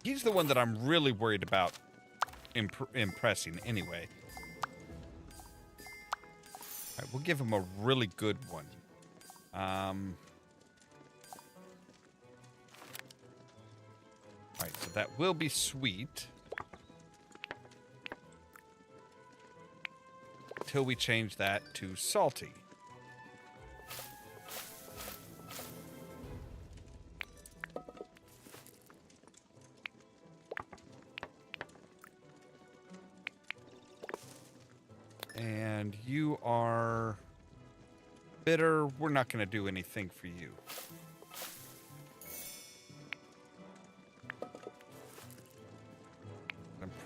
Speaker 1: He's the one that I'm really worried about impressing anyway. All right, we'll give him a really good one. All right, so that will be sweet. Till we change that to salty. And you are bitter. We're not going to do anything for you.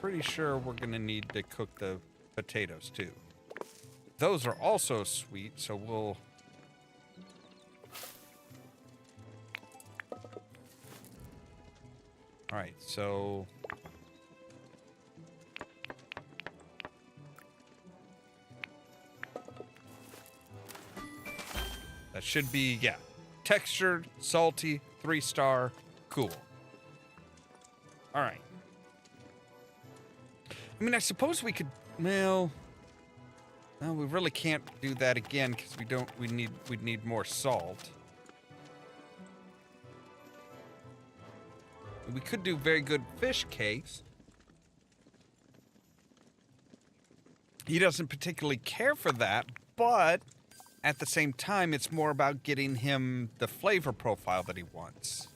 Speaker 1: pretty sure we're going to need to cook the potatoes too. Those are also sweet, so we'll... Alright, so... that should be, yeah. Textured, salty, 3-star, cool. Alright. I mean, I suppose we could... Well... No, we really can't do that again because we'd need more salt. We could do very good fish cakes. He doesn't particularly care for that, but at the same time, it's more about getting him the flavor profile that he wants.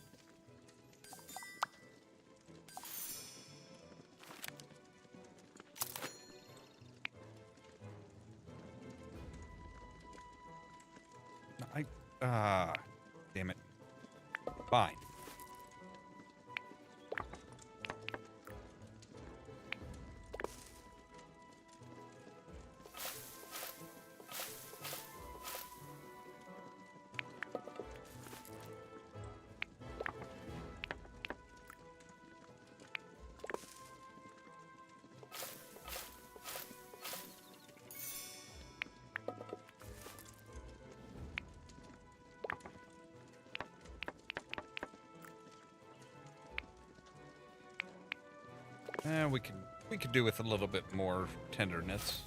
Speaker 1: Damn it. Fine. We could do with a little bit more tenderness.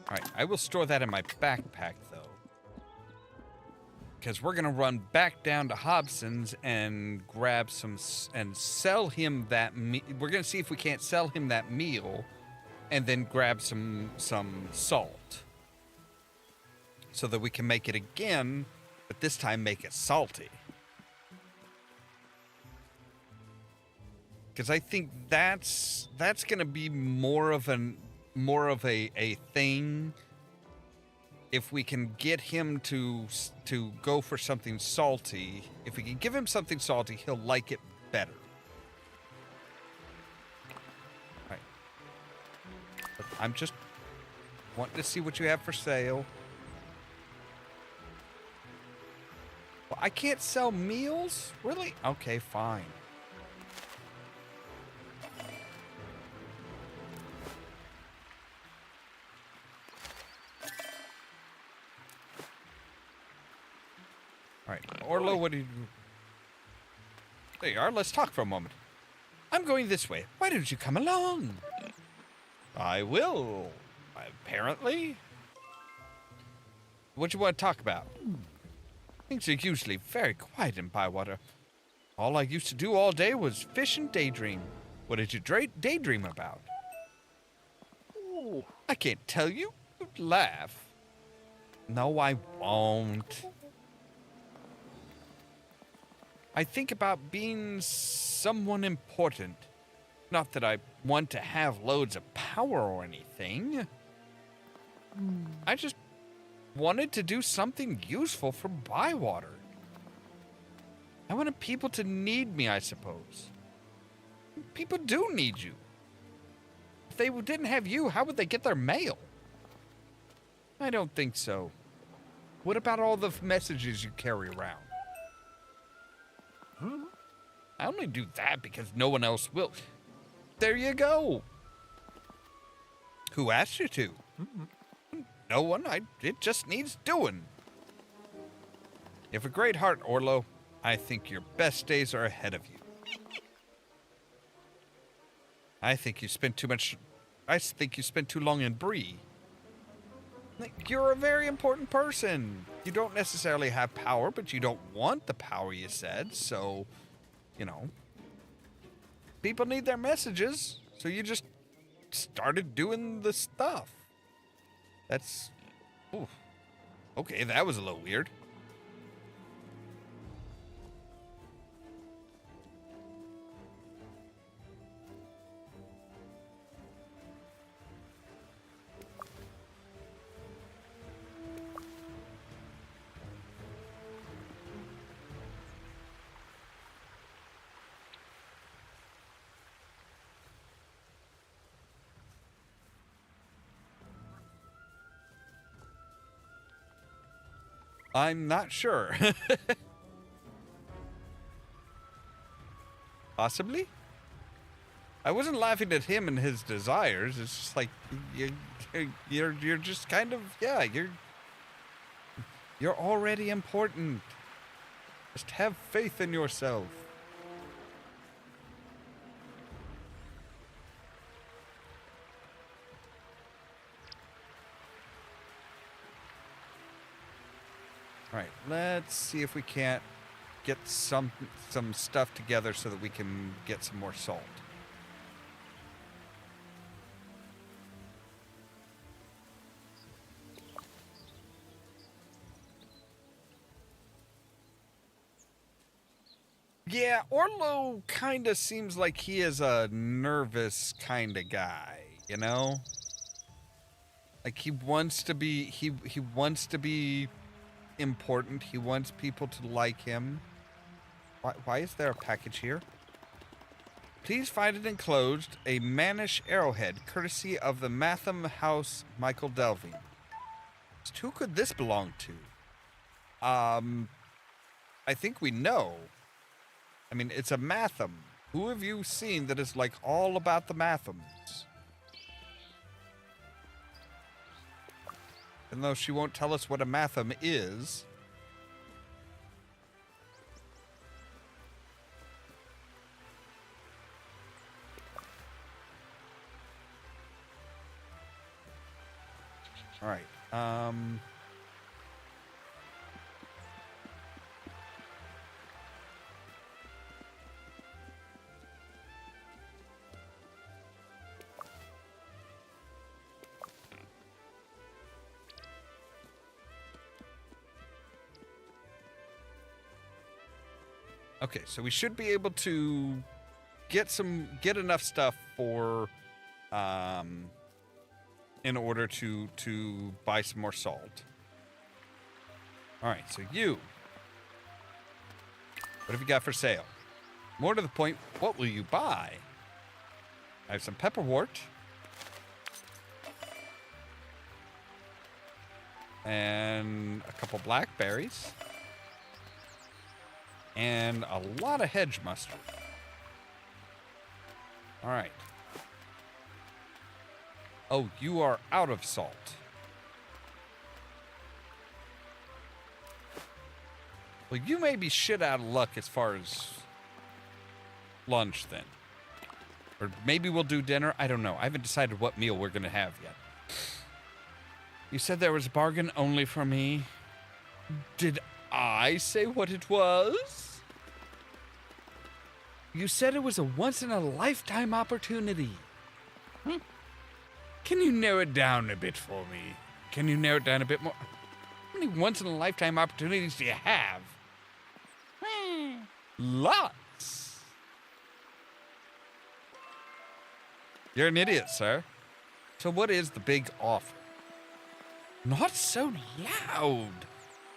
Speaker 1: Alright, I will store that in my backpack, though. Because we're going to run back down to Hobson's and grab some... and sell him that... We're going to see if we can't sell him that meal and then grab some salt. So that we can make it again, but this time make it salty. Because I think that's going to be more of a thing if we can get him to go for something salty. If we can give him something salty, he'll like it better. Right. But I'm just wanting to see what you have for sale. Well, I can't sell meals? Really? Okay, fine. Alright, Orlo, what do you... There you are, let's talk for a moment. I'm going this way. Why don't you come along? I will, apparently. What do you want to talk about? Things are usually very quiet in Bywater. All I used to do all day was fish and daydream. What did you daydream about? Ooh, I can't tell you. You'd laugh. No, I won't. I think about being someone important. Not that I want to have loads of power or anything. I just wanted to do something useful for Bywater. I wanted people to need me, I suppose. People do need you. If they didn't have you, how would they get their mail? I don't think so. What about all the messages you carry around? I only do that because no one else will. There you go. Who asked you to? No one. It just needs doing. You have a great heart, Orlo. I think your best days are ahead of you. I think you spent too long in Bree. You're a very important person. You don't necessarily have power, but you don't want the power, you said. So, you know, people need their messages. So you just started doing the stuff. That's... Ooh. Okay, that was a little weird. I'm not sure. Possibly? I wasn't laughing at him and his desires. It's just like you're just kind of, yeah, you're already important. Just have faith in yourself. All right, let's see if we can't get some stuff together so that we can get some more salt. Yeah, Orlo kind of seems like he is a nervous kind of guy, you know? Like he wants to be he wants to be important. He wants people to like him. Why is there a package here? Please find it enclosed, a mannish arrowhead, courtesy of the Matham House, Michael Delving. Who could this belong to? I think we know. I mean, it's a Matham. Who have you seen that is like all about the Mathams? And though she won't tell us what a Matham is. All right. Okay, so we should be able to get enough stuff for in order to buy some more salt. All right, so you, what have you got for sale? More to the point, what will you buy? I have some pepperwort and a couple blackberries. And a lot of hedge mustard. All right. Oh, you are out of salt. Well, you may be shit out of luck as far as lunch then. Or maybe we'll do dinner. I don't know. I haven't decided what meal we're going to have yet. You said there was a bargain only for me. Did I say what it was? You said it was a once-in-a-lifetime opportunity. Can you narrow it down a bit for me? Can you narrow it down a bit more? How many once-in-a-lifetime opportunities do you have? Lots. You're an idiot, sir. So what is the big offer? Not so loud.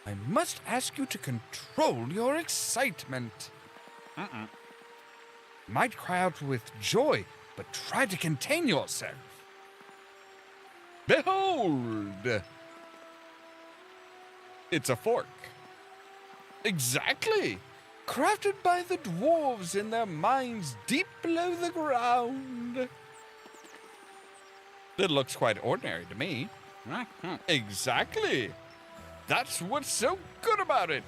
Speaker 1: I must ask you to control your excitement. Might cry out with joy, but try to contain yourself. Behold! It's a fork. Exactly! Crafted by the dwarves in their mines deep below the ground. It looks quite ordinary to me. Exactly! That's what's so good about it.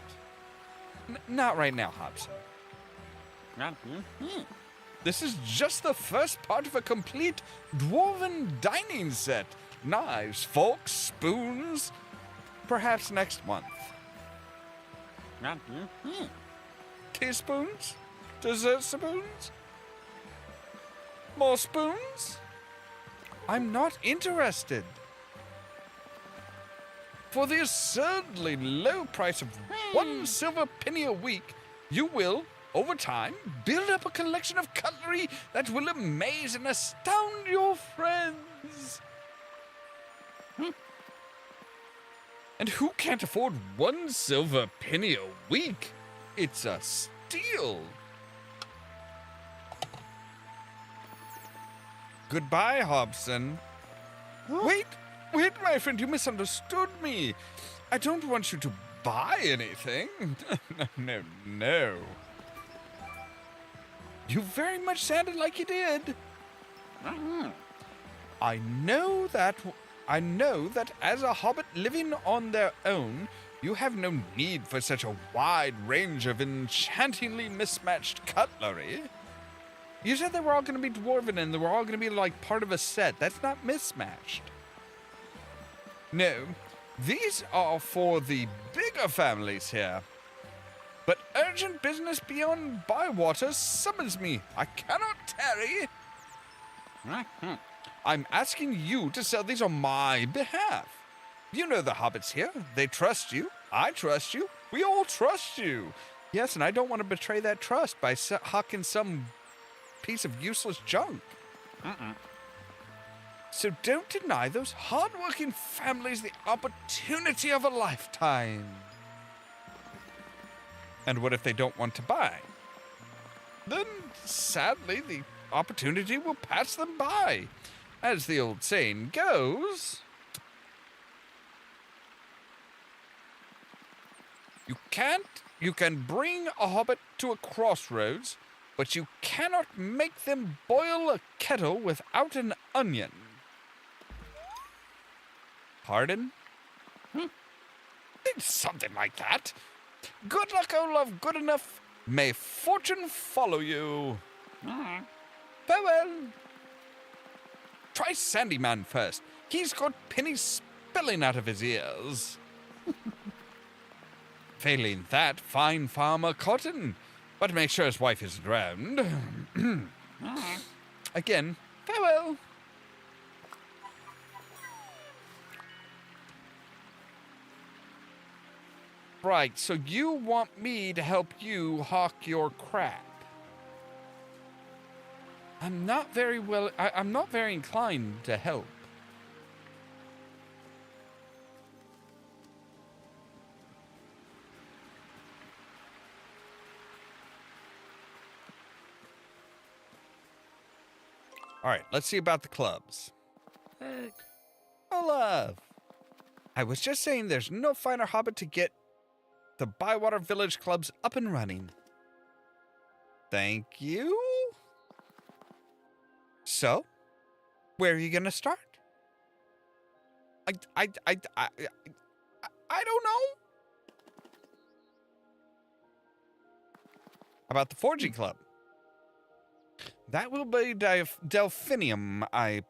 Speaker 1: Not right now, Hobson. This is just the first part of a complete dwarven dining set. Knives, forks, spoons. Perhaps next month. Teaspoons? Dessert spoons? More spoons? I'm not interested. For the absurdly low price of 1 silver penny a week, you will, over time, build up a collection of cutlery that will amaze and astound your friends. And who can't afford 1 silver penny a week? It's a steal. Goodbye, Hobson. Wait, my friend, you misunderstood me. I don't want you to buy anything. No, no. You very much sounded like you did. I know that as a hobbit living on their own, you have no need for such a wide range of enchantingly mismatched cutlery. You said they were all going to be dwarven and they were all going to be like part of a set. That's not mismatched. No, these are for the bigger families here. But urgent business beyond Bywater summons me. I cannot tarry. I'm asking you to sell these on my behalf. You know the hobbits here. They trust you. I trust you. We all trust you. Yes, and I don't want to betray that trust by hawking some piece of useless junk. So don't deny those hard-working families the opportunity of a lifetime. And what if they don't want to buy? Then, sadly, the opportunity will pass them by. As the old saying goes, you can bring a hobbit to a crossroads, but you cannot make them boil a kettle without an onion. Pardon? It's something like that. Good luck, Ollamh, good enough. May fortune follow you. Farewell. Try Sandyman first. He's got pennies spilling out of his ears. Failing that, find Farmer Cotton. But make sure his wife isn't drowned. Again, farewell. Right, so you want me to help you hawk your crap. I'm not very inclined to help. All right, let's see about the clubs. Ollamh. I was just saying there's no finer hobbit to get the Bywater Village clubs up and running. Thank you. So, where are you gonna start? I don't know. How about the forging club? That will be Delphinium, I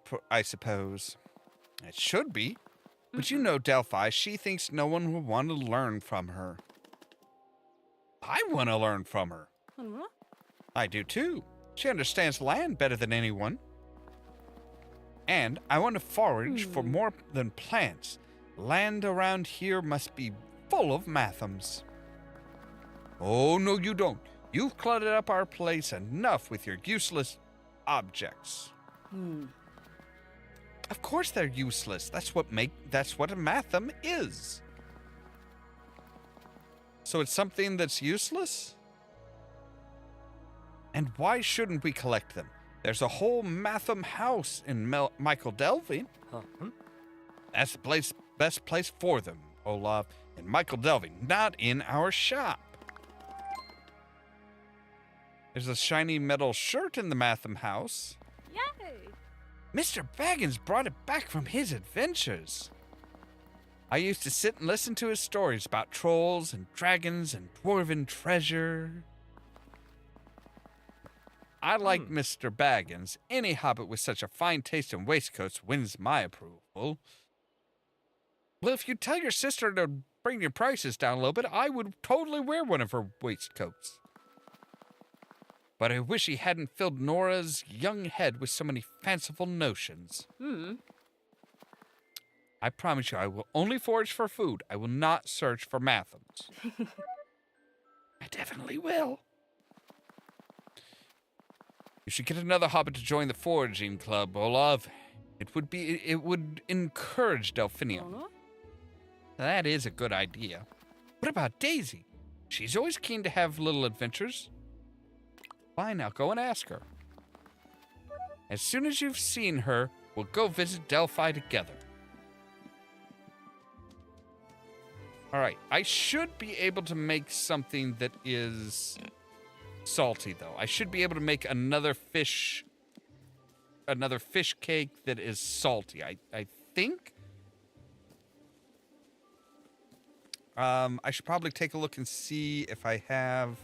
Speaker 1: suppose. It should be. But you know Delphi, she thinks no one will want to learn from her. I want to learn from her. I do too. She understands land better than anyone. And I want to forage for more than plants. Land around here must be full of mathams. Oh, no, you don't. You've cluttered up our place enough with your useless objects. Of course they're useless. That's what a matham is. So it's something that's useless? And why shouldn't we collect them? There's a whole matham house in Michael Delving. That's the best place for them, Ollamh, in Michael Delving, not in our shop. There's a shiny metal shirt in the matham house.
Speaker 2: Yay!
Speaker 1: Mr. Baggins brought it back from his adventures. I used to sit and listen to his stories about trolls and dragons and dwarven treasure. I like Mr. Baggins. Any hobbit with such a fine taste in waistcoats wins my approval. Well, if you tell your sister to bring your prices down a little bit, I would totally wear one of her waistcoats. But I wish he hadn't filled Nora's young head with so many fanciful notions. I promise you, I will only forage for food. I will not search for mathams. I definitely will. You should get another hobbit to join the foraging club, Ollamh. It would encourage Delphinium. That is a good idea. What about Daisy? She's always keen to have little adventures. Fine, I'll go and ask her. As soon as you've seen her, we'll go visit Delphi together.
Speaker 3: All right. I should be able to make something that is salty, though. I should be able to make another fish cake that is salty. I think. I should probably take a look and see if I have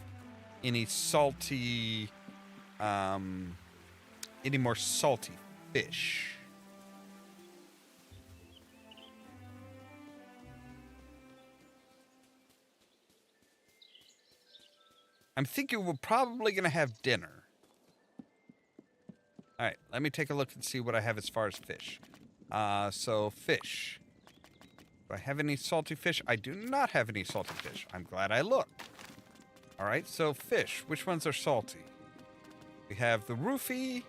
Speaker 3: any salty, any more salty fish. I'm thinking we're probably going to have dinner. All right, let me take a look and see what I have as far as fish. So fish. Do I have any salty fish? I do not have any salty fish. I'm glad I looked. All right, so fish. Which ones are salty? We have the roofie,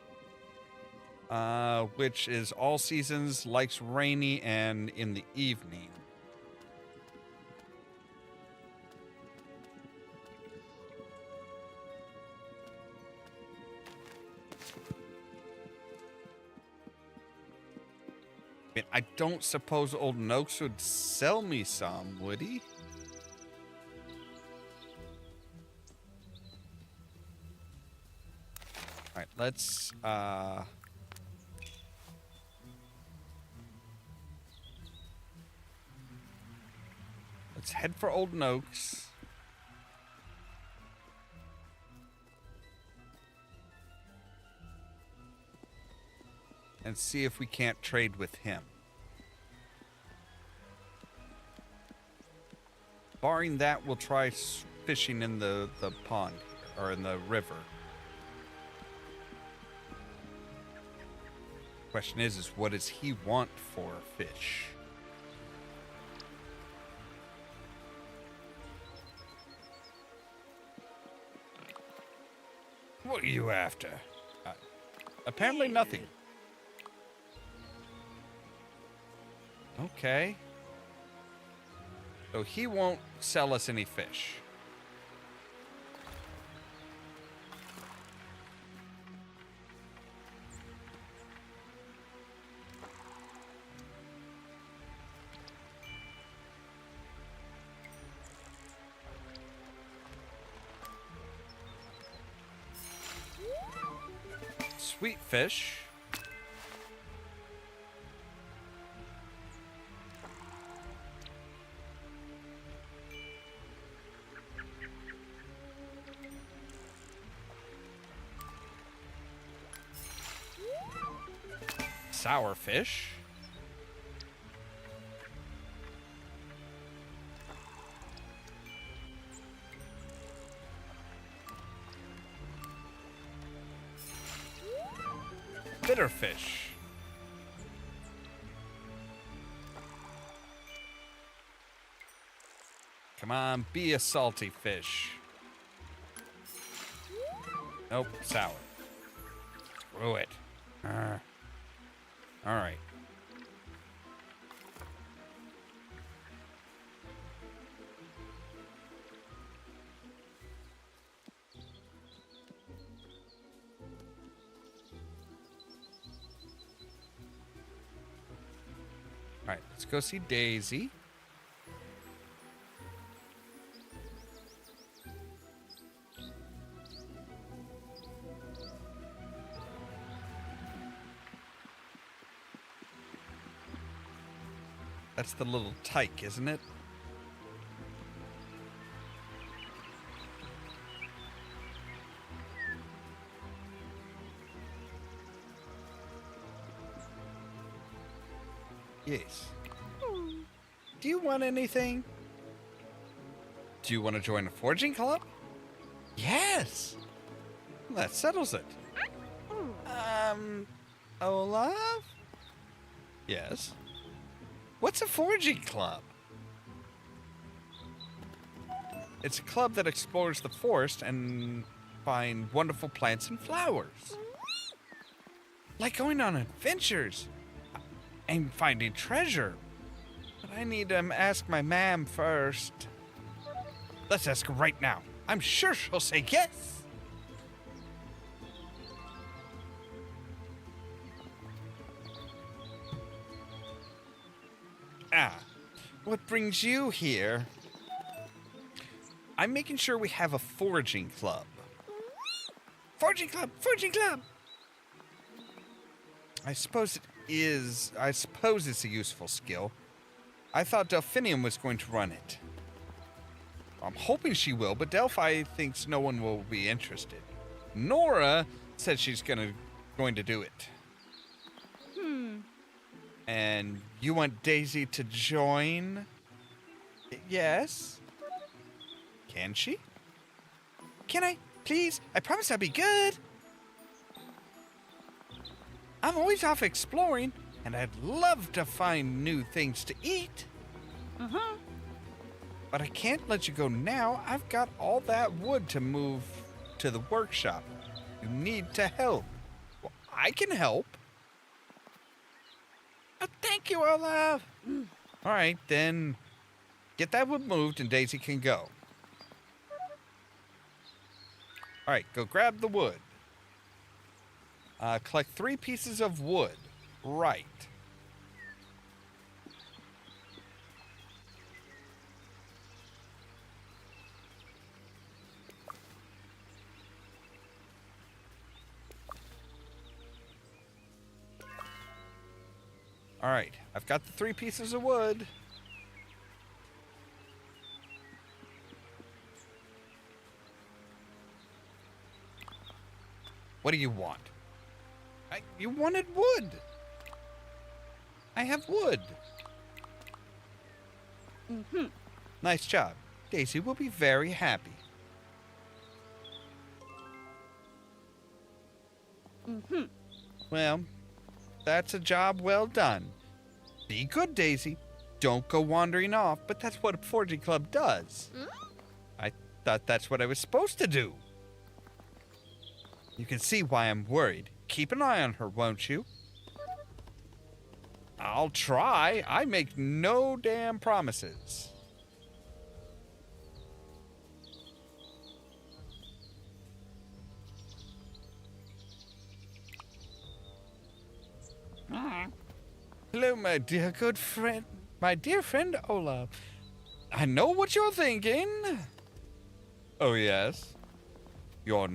Speaker 3: which is all seasons, likes rainy and in the evening. I mean, I don't suppose Old Noakes would sell me some, would he? All right, let's head for Old Noakes. And see if we can't trade with him. Barring that, we'll try fishing in the pond, or in the river. Question is what does he want for fish? What are you after? Apparently nothing. Okay. So he won't sell us any fish. Sweet fish. Sour fish. Bitter fish. Come on, be a salty fish. Nope, sour. Screw it. All right. All right, let's go see Daisy. That's the little tyke, isn't it? Yes. Do you want anything? Do you want to join a forging club? Yes. That settles it. Ollamh? Yes. What's a foraging club? It's a club that explores the forest and find wonderful plants and flowers. Like going on adventures and finding treasure. But I need to ask my ma'am first. Let's ask her right now. I'm sure she'll say yes. What brings you here? I'm making sure we have a foraging club. Foraging club! Foraging club! I suppose it's a useful skill. I thought Delphinium was going to run it. I'm hoping she will, but Delphi thinks no one will be interested. Nora said she's going to do it. And you want Daisy to join? Yes. Can she? Can I? Please? I promise I'll be good. I'm always off exploring, and I'd love to find new things to eat. But I can't let you go now. I've got all that wood to move to the workshop. You need to help. Well, I can help. Oh, thank you, Ollamh. All right, then get that wood moved and Daisy can go. All right, go grab the wood. Collect 3 pieces of wood. Right. All right, I've got the 3 pieces of wood. What do you want? You wanted wood. I have wood. Nice job. Daisy will be very happy. Well, that's a job well done. Be good, Daisy. Don't go wandering off, but that's what a foraging club does. I thought that's what I was supposed to do. You can see why I'm worried. Keep an eye on her, won't you? I'll try. I make no damn promises. Hello, my dear good friend. My dear friend Ollamh. I know what you're thinking. Oh, yes? You're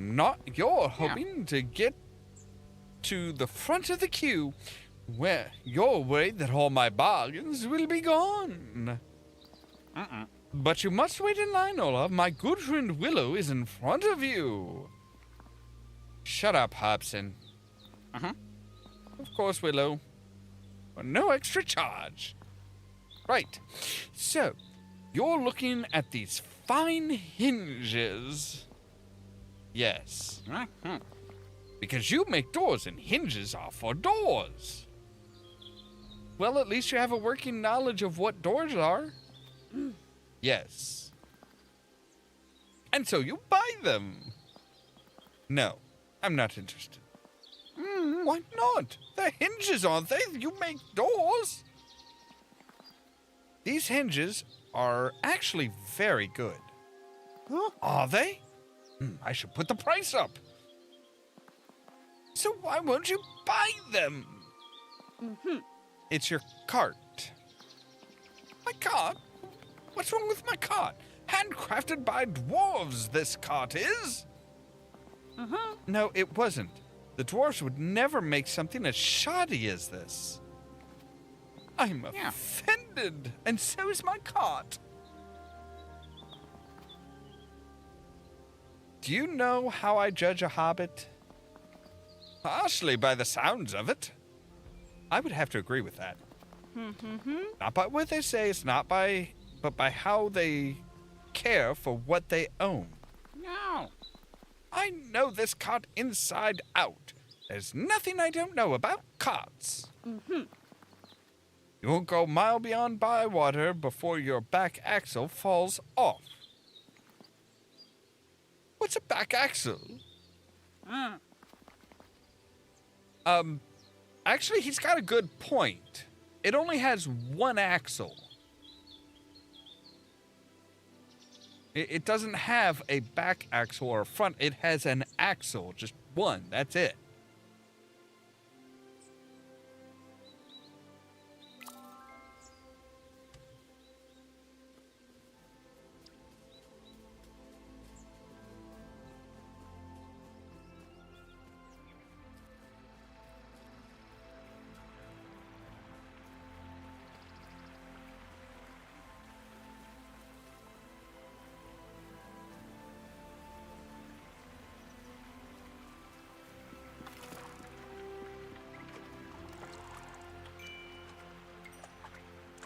Speaker 3: hoping to get to the front of the queue where you're worried that all my bargains will be gone. But you must wait in line, Ollamh. My good friend Willow is in front of you. Shut up, Hobson. Of course, Willow. For no extra charge. Right. So, you're looking at these fine hinges. Yes. Because you make doors and hinges are for doors. Well, at least you have a working knowledge of what doors are. Yes. And so you buy them. No, I'm not interested. Why not? They're hinges, aren't they? You make doors. These hinges are actually very good. Are they? I should put the price up. So why won't you buy them? It's your cart. My cart? What's wrong with my cart? Handcrafted by dwarves, this cart is. No, it wasn't. The dwarves would never make something as shoddy as this. I'm offended, and so is my cart. Do you know how I judge a hobbit? Harshly, by the sounds of it. I would have to agree with that. Not by what they say, but by how they care for what they own. No. I know this cart inside out. There's nothing I don't know about carts. You won't go a mile beyond Bywater before your back axle falls off. What's a back axle? Actually, he's got a good point. It only has one axle. It doesn't have a back axle or a front. It has an axle, just one. That's it.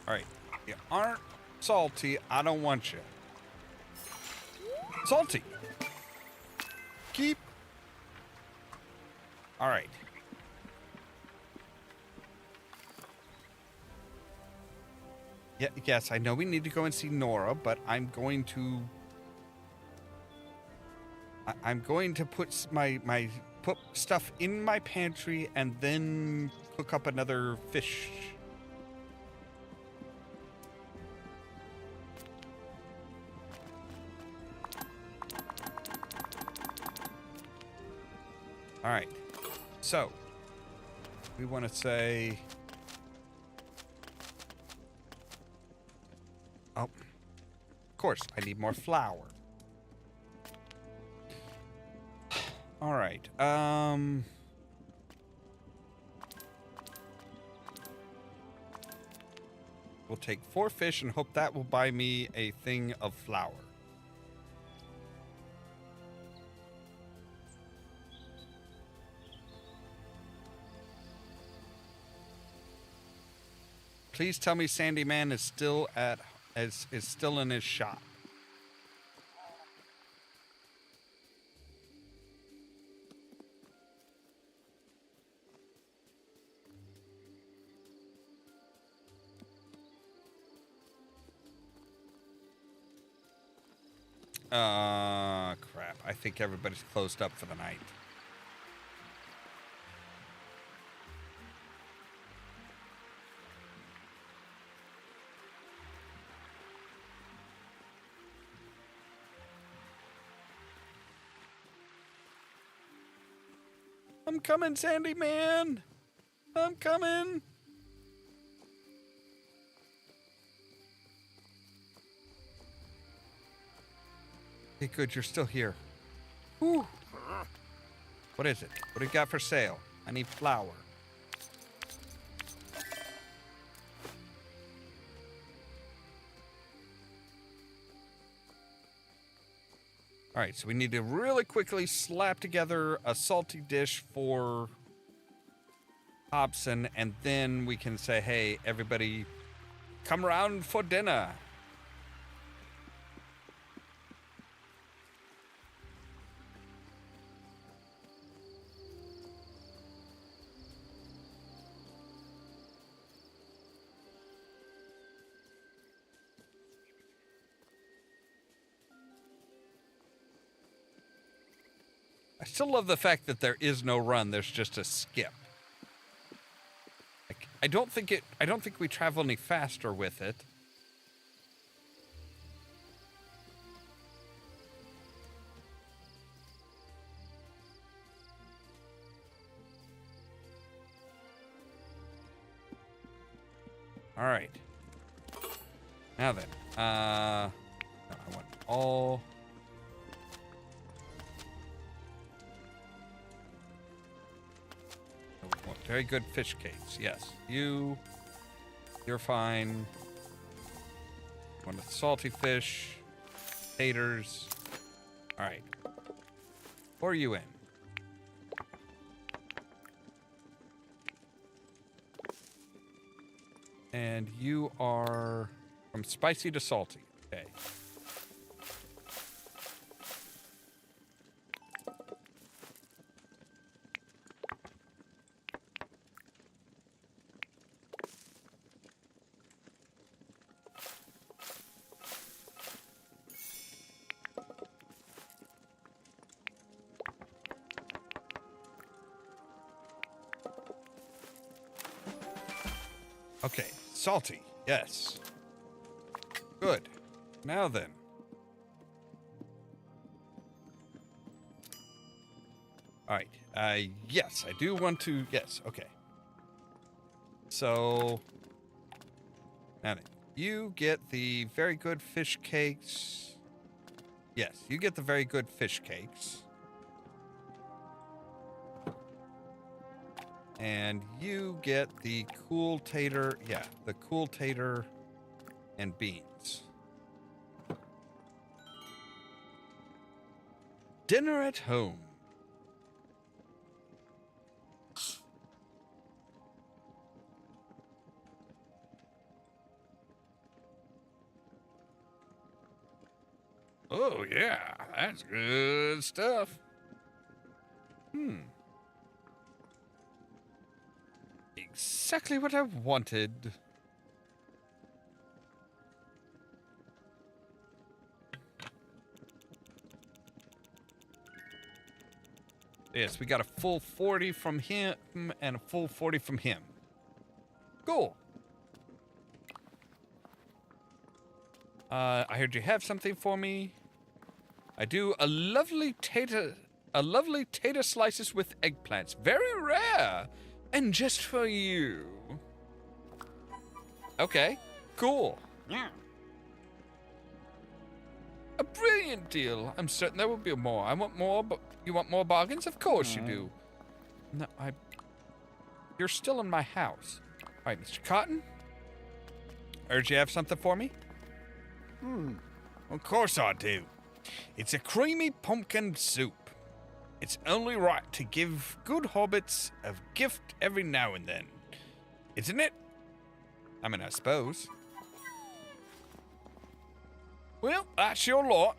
Speaker 3: All right. You aren't salty. I don't want you. Salty. Keep. All right. Yeah, yes, I know we need to go and see Nora, but I'm going to put put stuff in my pantry and then cook up another fish. All right. So, we want to say, oh, of course, I need more flour. All right. We'll take 4 fish and hope that will buy me a thing of flour. Please tell me Sandy Man is still is still in his shop. Crap. I think everybody's closed up for the night. I'm coming, Sandy Man. I'm coming. Okay, good. You're still here. Whew. What is it? What do you got for sale? I need flour. All right, so we need to really quickly slap together a salty dish for Hobson, and then we can say, hey, everybody, come around for dinner. I still love the fact that there is no run. There's just a skip. I don't think we travel any faster with it. All right. Now then, I want all. Very good fish cakes. Yes, you're fine. Want a salty fish, taters. All right. Pour you in. And you are from spicy to salty. Okay. Okay, salty, yes. Good. Now then. All right, yes, I do want to, yes, okay. So, now then, you get the very good fish cakes. Yes, you get the very good fish cakes. And you get the cool tater, yeah, the cool tater and beans. Dinner at home. That's good stuff. Exactly what I wanted. Yes, we got a full 40 from him and a full 40 from him. Cool. I heard you have something for me. I do a lovely tater slices with eggplants. Very rare. And just for you. Okay, cool.
Speaker 4: Yeah.
Speaker 3: A brilliant deal. I'm certain there will be more. I want more, but you want more bargains? Of course you do. No, you're still in my house. All right, Mr. Cotton. I heard you have something for me? Of course I do. It's a creamy pumpkin soup. It's only right to give good hobbits a gift every now and then. Isn't it? I mean, I suppose. Well, that's your lot.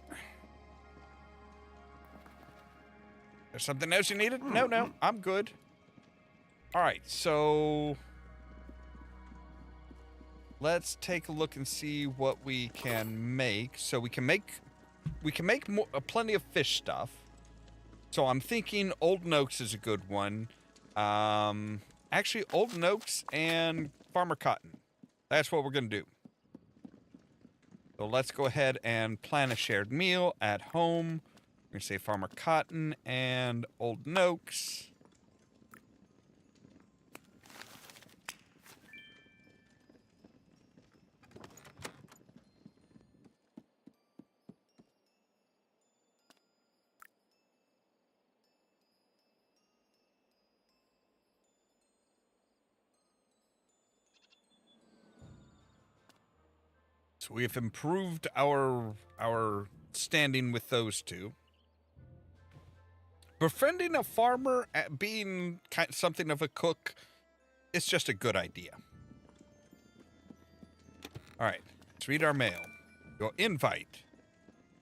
Speaker 3: There's something else you needed? No, I'm good. All right, so let's take a look and see what we can make. So we can make more, plenty of fish stuff. So I'm thinking Old Noakes is a good one. Actually, Old Noakes and Farmer Cotton. That's what we're gonna do. So let's go ahead and plan a shared meal at home. We're gonna say Farmer Cotton and Old Noakes. So we have improved our standing with those two. Befriending a farmer, being something of a cook, it's just a good idea. All right, let's read our mail. Your invite.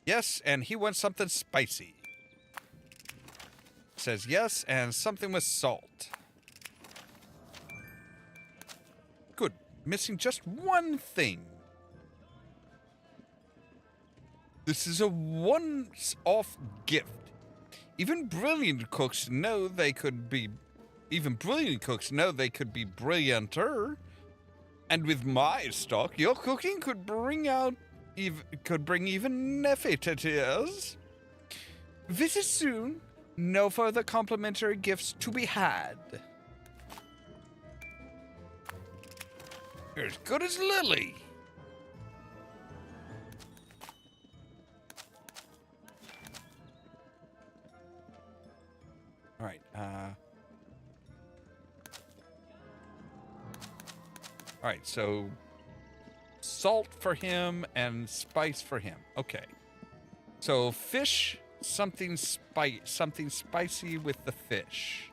Speaker 3: Yes, and he wants something spicy. Says yes, and something with salt. Good. Missing just one thing. This is a once-off gift. Even brilliant cooks know they could be brillianter. And with my stock, your cooking could bring even Neffy to tears. Visit soon. No further complimentary gifts to be had. You're as good as Lily. All right. All right. So, salt for him and spice for him. Okay. So fish, something spicy with the fish.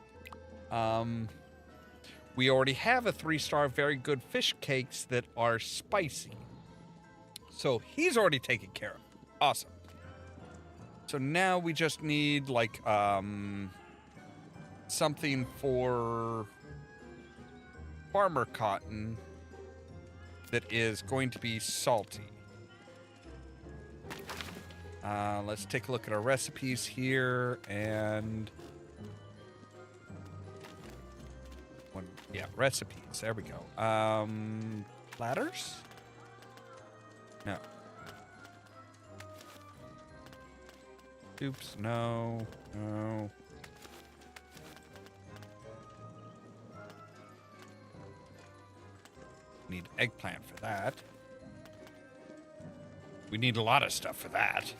Speaker 3: We already have a 3-star very good fish cakes that are spicy. So he's already taken care of. Awesome. So now we just need like something for Farmer Cotton that is going to be salty. Let's take a look at our recipes here and recipes. There we go. Platters? No. Oops, no. Need eggplant for that. We need a lot of stuff for that.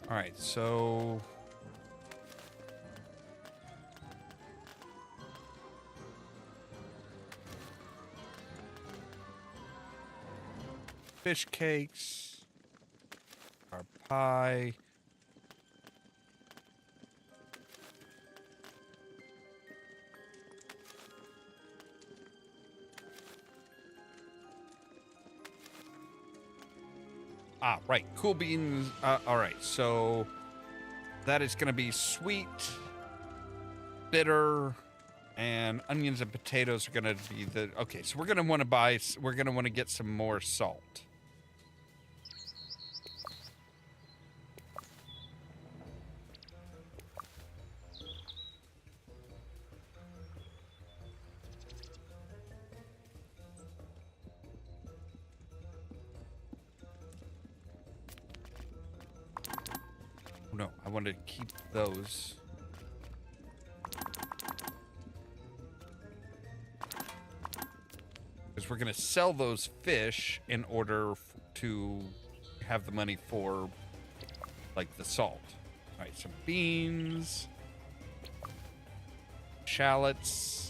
Speaker 3: All right, so fish cakes, our pie. Right. Cool beans. All right. So that is going to be sweet, bitter, and onions and potatoes are going to be the... Okay, so we're going to want to buy... We're going to want to get some more salt. No, I want to keep those. Because we're going to sell those fish in order to have the money for, like, the salt. All right, some beans, shallots.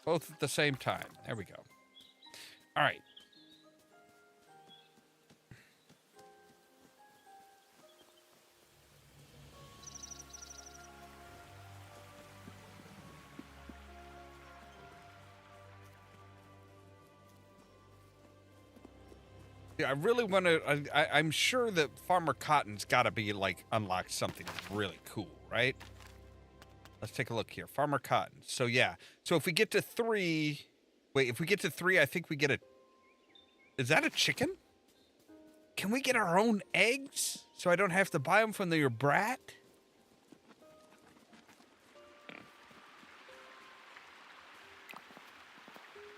Speaker 3: Both at the same time. There we go. All right. Yeah, I really want to... I'm sure that Farmer Cotton's got to be, like, unlocked something really cool, right? Let's take a look here. Farmer Cotton. So, yeah. So, if we get to 3... Wait, if we get to 3, I think we get a... Is that a chicken? Can we get our own eggs? So I don't have to buy them from your brat?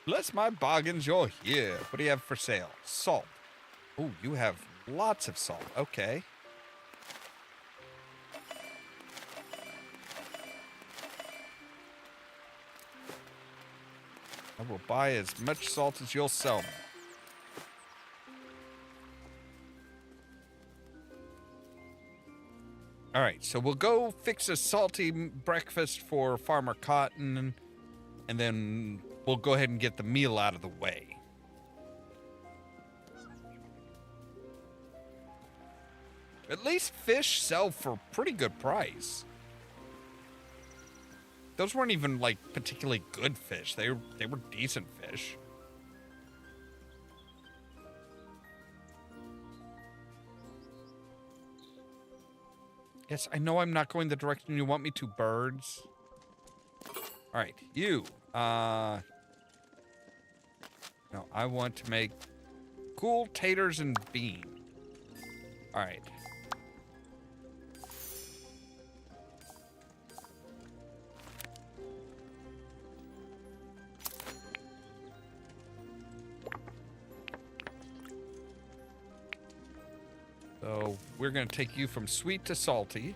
Speaker 3: Bless my boggins, you're here. What do you have for sale? Salt. Oh, you have lots of salt. Okay. I will buy as much salt as you'll sell me. All right, so we'll go fix a salty breakfast for Farmer Cotton, and then we'll go ahead and get the meal out of the way. At least fish sell for pretty good price. Those weren't even, like, particularly good fish. They were decent fish. Yes, I know I'm not going the direction you want me to, birds. All right, you. No, I want to make cool taters and bean. All right. So we're going to take you from sweet to salty.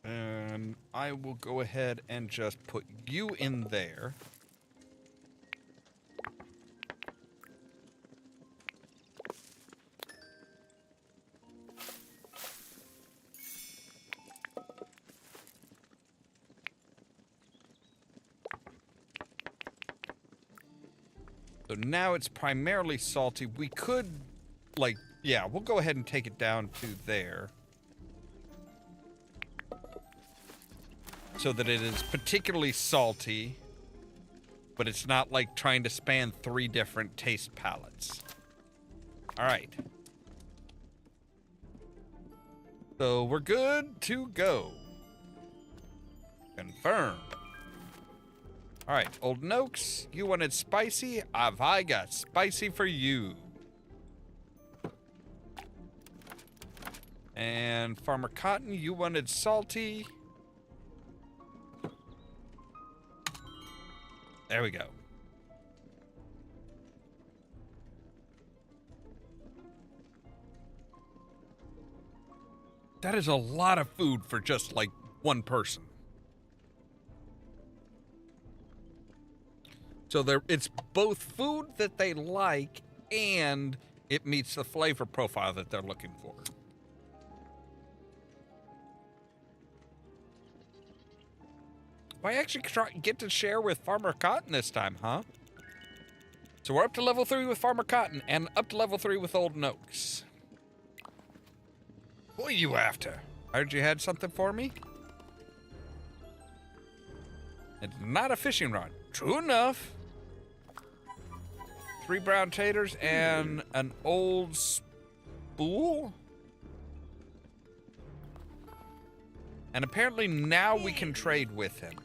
Speaker 3: And I will go ahead and just put you in there. So now it's primarily salty. We could, like, yeah, we'll go ahead and take it down to there. So that it is particularly salty, but it's not like trying to span 3 different taste palettes. All right. So we're good to go. Confirm. All right, Old Noakes, you wanted spicy? I got spicy for you. And Farmer Cotton, you wanted salty. There we go. That is a lot of food for just, like, one person. So it's both food that they like and it meets the flavor profile that they're looking for. Well, I actually get to share with Farmer Cotton this time, huh? So we're up to level 3 with Farmer Cotton and up to level 3 with Old Noakes. What are you after? I heard you had something for me? It's not a fishing rod. True enough. 3 brown taters and an old spool? And apparently now we can trade with him.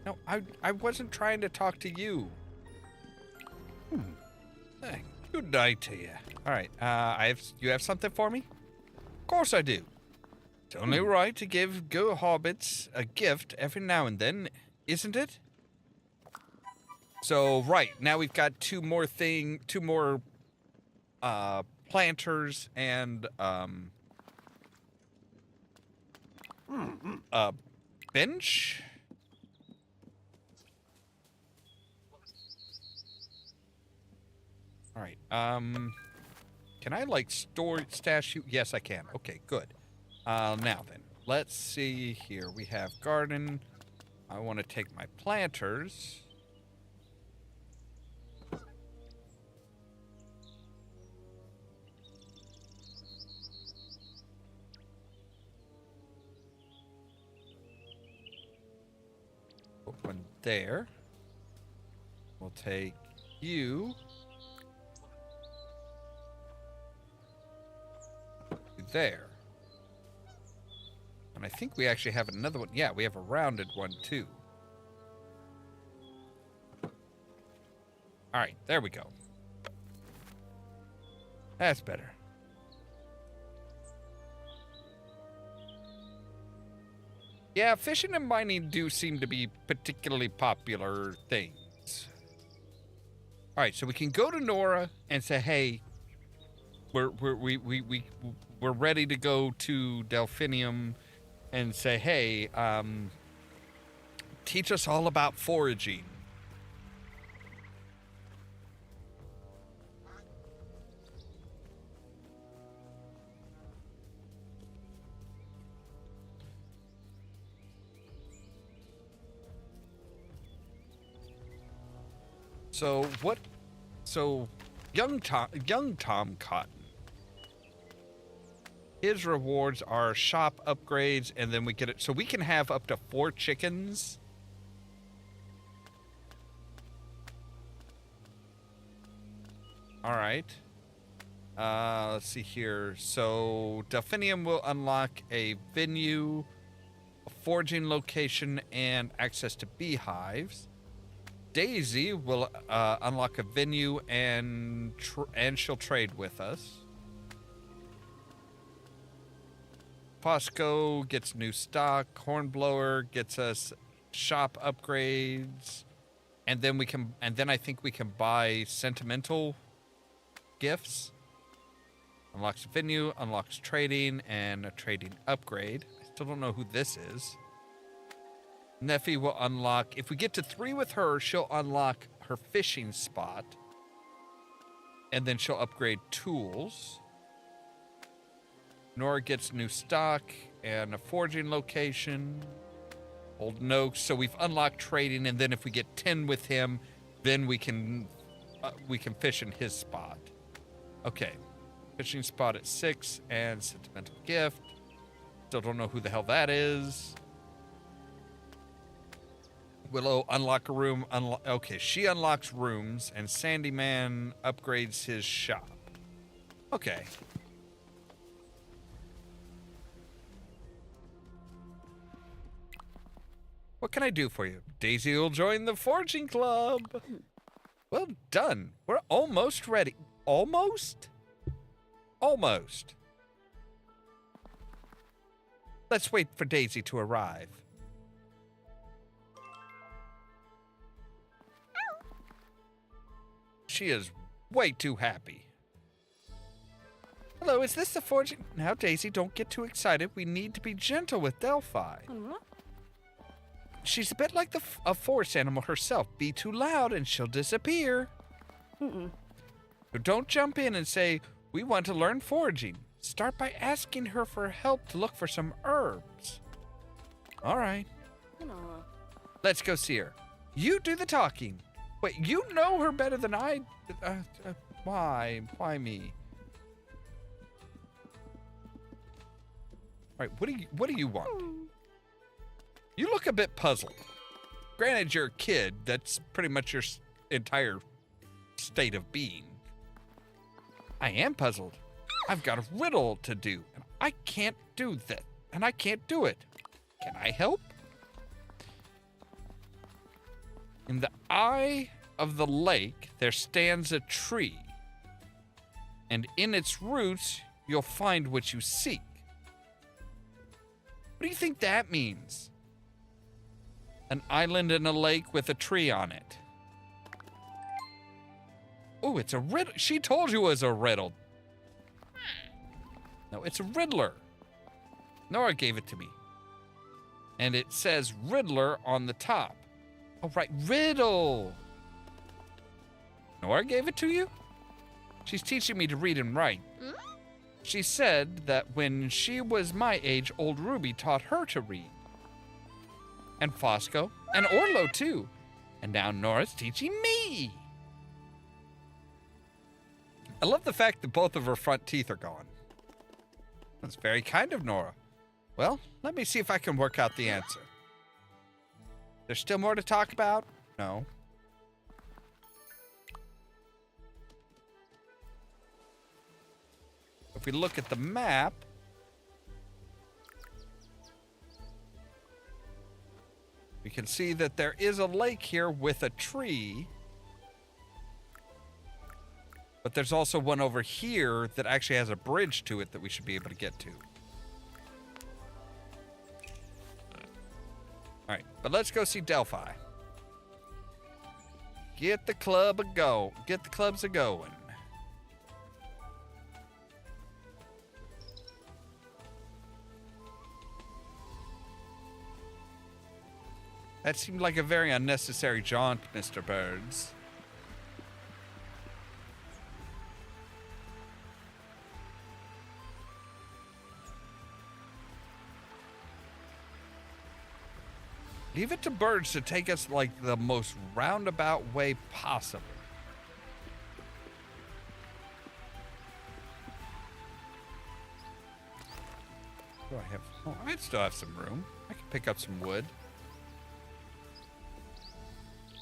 Speaker 3: No, I wasn't trying to talk to you. Hey, good night to you. All right, you have something for me? Of course I do. It's only right to give go hobbits a gift every now and then, isn't it? So, right, now we've got two more planters and, bench? All right, can I, like, stash you? Yes, I can. Okay, good. Now then, let's see here. We have garden. I want to take my planters. Put one there. We'll take you. There. And I think we actually have another one. Yeah, we have a rounded one too. All right, there we go. That's better. Yeah, fishing and mining do seem to be particularly popular things. All right, so we can go to Nora and say, "Hey, we're ready to go to Delphinium," and say, "Hey, teach us all about foraging." So what? So young Tom Cotton. His rewards are shop upgrades, and then we get it. So we can have up to 4 chickens. All right. Let's see here. So Delphinium will unlock a venue, a foraging location, and access to beehives. Daisy will unlock a venue, and she'll trade with us. Fosco gets new stock. Hornblower gets us shop upgrades, and then I think we can buy sentimental gifts. Unlocks a venue, unlocks trading, and a trading upgrade. I still don't know who this is. Neffy will unlock, if we get to 3 with her, she'll unlock her fishing spot. And then she'll upgrade tools. Nora gets new stock and a foraging location. Old Noakes. So we've unlocked trading, and then if we get 10 with him, then we can fish in his spot. Okay. Fishing spot at 6 and sentimental gift. Still don't know who the hell that is. Willow unlock a room. Okay, she unlocks rooms, and Sandyman upgrades his shop. Okay. What can I do for you? Daisy will join the foraging club. Well done. We're almost ready. Almost? Almost. Let's wait for Daisy to arrive. She is way too happy. Hello, is this the foraging? Now, Daisy, don't get too excited. We need to be gentle with Delphi. she's a bit like a forest animal herself. Be too loud and she'll disappear.
Speaker 4: Mm-mm.
Speaker 3: So don't jump in and say, we want to learn foraging. Start by asking her for help to look for some herbs. All right,
Speaker 4: Aw.
Speaker 3: let's go see her. You do the talking. Wait, you know her better than I. Why? Why me? All right, what do you want? You look a bit puzzled. Granted, you're a kid. That's pretty much your entire state of being. I am puzzled. I've got a riddle to do, and I can't do that, and I can't do it. Can I help? In the eye of the lake, there stands a tree, and in its roots, you'll find what you seek. What do you think that means? An island in a lake with a tree on it. Oh, it's a riddle. She told you it was a riddle. No, it's a riddler. Nora gave it to me. And it says Riddler on the top. Oh, right, riddle. Nora gave it to you? She's teaching me to read and write. She said that when she was my age, old Ruby taught her to read. And Fosco, and Orlo too. And now Nora's teaching me. I love the fact that both of her front teeth are gone. That's very kind of Nora. Well, let me see if I can work out the answer. There's still more to talk about? No. If we look at the map, we can see that there is a lake here with a tree. But there's also one over here that actually has a bridge to it that we should be able to get to. All right, but let's go see Delphi. Get the club a-go. Get the clubs a-going. That seemed like a very unnecessary jaunt, Mr. Birds. Leave it to Birds to take us like the most roundabout way possible. What do I have? Oh, I still have some room. I can pick up some wood.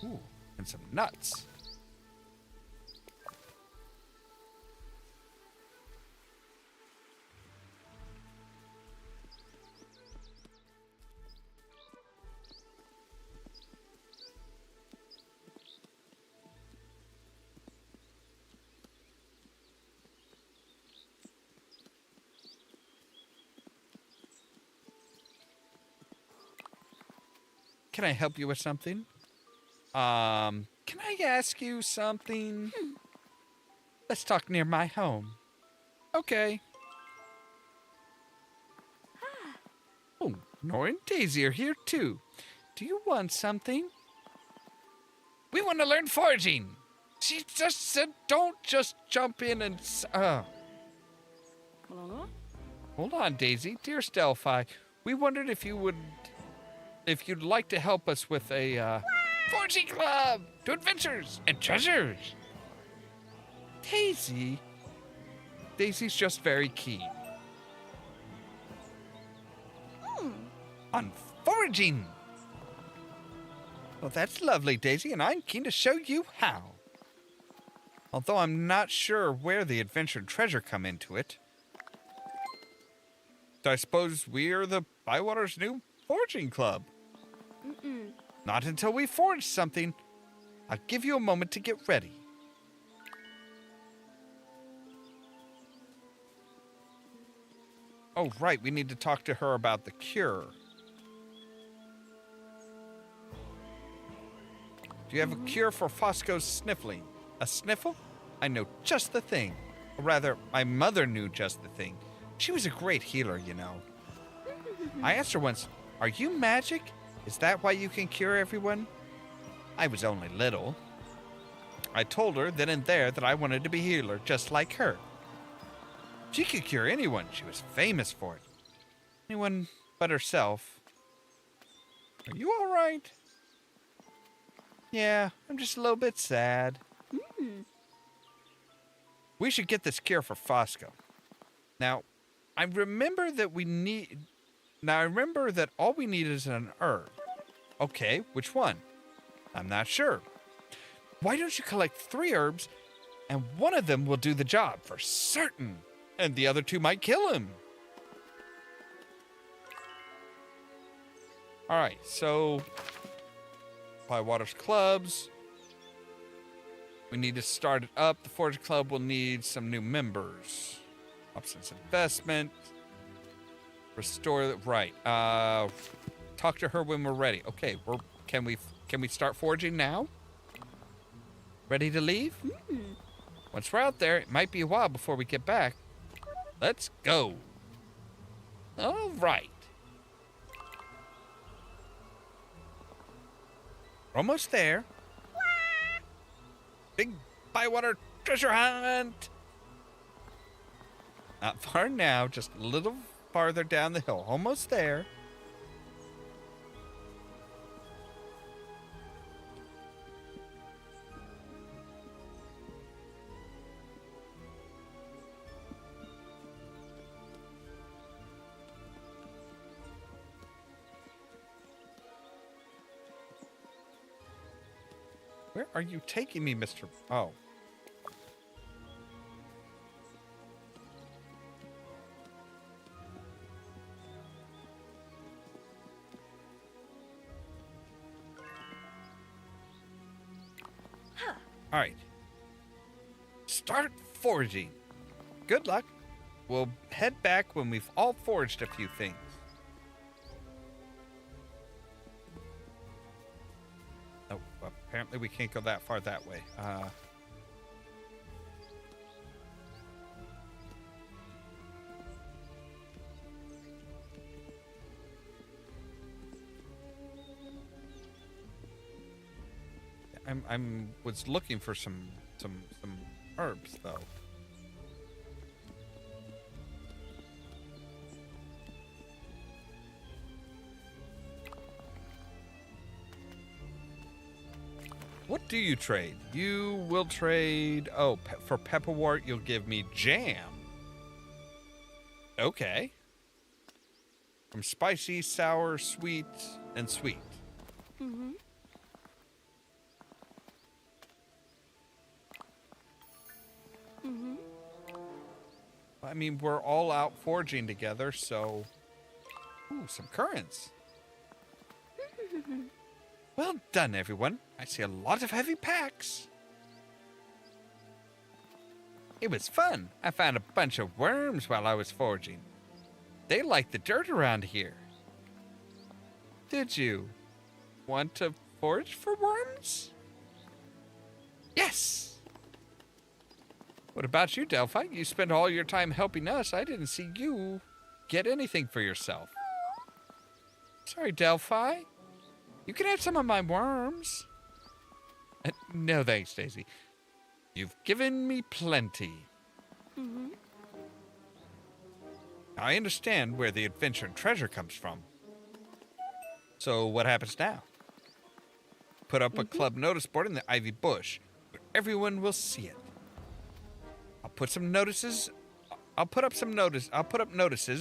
Speaker 3: Ooh, and some nuts. Can I help you with something? Can I ask you something? Let's talk near my home. Okay. Oh, Nora and Daisy are here too. Do you want something? We want to learn foraging. She just said don't just jump in and... Hold on, Daisy. Dear Delphi, we wondered if you'd like to help us with a, foraging club to adventures and treasures. Daisy's just very keen. On foraging. Well, that's lovely, Daisy, and I'm keen to show you how. Although I'm not sure where the adventure and treasure come into it. So I suppose we're the Bywater's new foraging club. Not until we forge something. I'll give you a moment to get ready. Oh, right, we need to talk to her about the cure. Do you have a cure for Fosco's sniffling? A sniffle? I know just the thing. Or rather, my mother knew just the thing. She was a great healer, you know. I asked her once, are you magic? Is that why you can cure everyone? I was only little. I told her then and there that I wanted to be a healer just like her. She could cure anyone. She was famous for it. Anyone but herself. Are you all right? Yeah, I'm just a little bit sad. We should get this cure for Fosco. Now, I remember that all we need is an herb. Okay, which one? I'm not sure. Why don't you collect 3 herbs, and one of them will do the job for certain, and the other 2 might kill him. All right, so Bywater's clubs. We need to start it up. The Forge Club will need some new members. Options investment. Restore the right. Talk to her when we're ready. Okay, can we start forging now? Ready to leave? Once we're out there, it might be a while before we get back. Let's go. All right. We're almost there. Big Bywater treasure hunt. Not far now, just a little farther down the hill. Almost there. Where are you taking me, Mr. Oh. All right. Start forging. Good luck. We'll head back when we've all forged a few things. Oh, apparently we can't go that far that way. I'm was looking for some herbs though. What do you trade? You will trade... Oh, for pepperwort, you'll give me jam. Okay. From spicy, sour, sweet, and sweet.
Speaker 4: Mm-hmm. Mm-hmm.
Speaker 3: I mean, we're all out forging together, so... Ooh, some currants. Well done, everyone. I see a lot of heavy packs. It was fun. I found a bunch of worms while I was forging. They like the dirt around here. Did you want to forge for worms? Yes! What about you, Delphi? You spent all your time helping us. I didn't see you get anything for yourself. Sorry, Delphi. You can have some of my worms. No thanks, Daisy. You've given me plenty.
Speaker 4: Mm-hmm.
Speaker 3: I understand where the adventure and treasure comes from. So what happens now? Put up a club notice board in the ivy bush where everyone will see it. I'll put up notices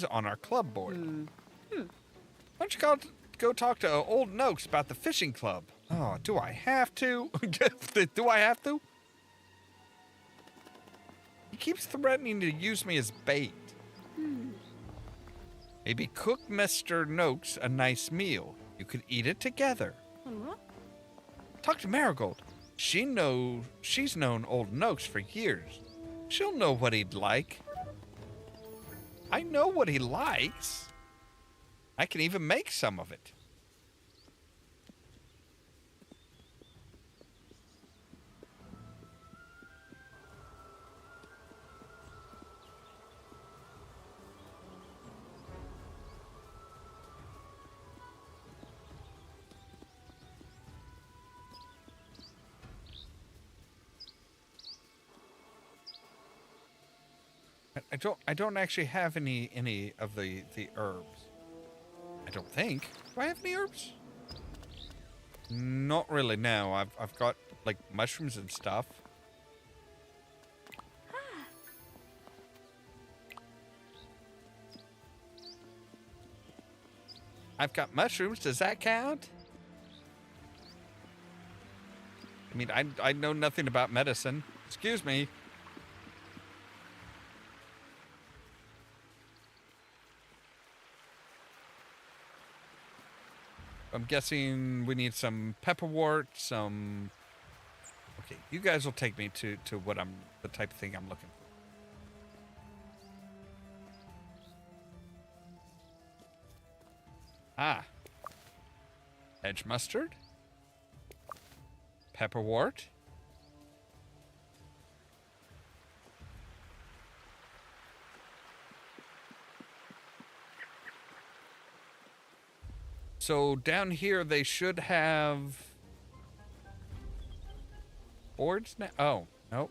Speaker 3: on our club board. Why don't you go talk to old Noakes about the fishing club? Oh, do I have to? Do I have to? He keeps threatening to use me as bait. Maybe cook Mr. Noakes a nice meal. You could eat it together. Talk to Marigold. She's known old Noakes for years. She'll know what he'd like. I know what he likes. I can even make some of it. I don't actually have any of the herbs. I don't think. Do I have any herbs? Not really. No, I've got like mushrooms and stuff. I've got mushrooms. Does that count? I mean, I know nothing about medicine. Excuse me. I'm guessing we need some pepperwort, some... Okay, you guys will take me to what the type of thing I'm looking for. Ah. Hedge mustard. Pepperwort. So down here they should have boards now. Oh, no,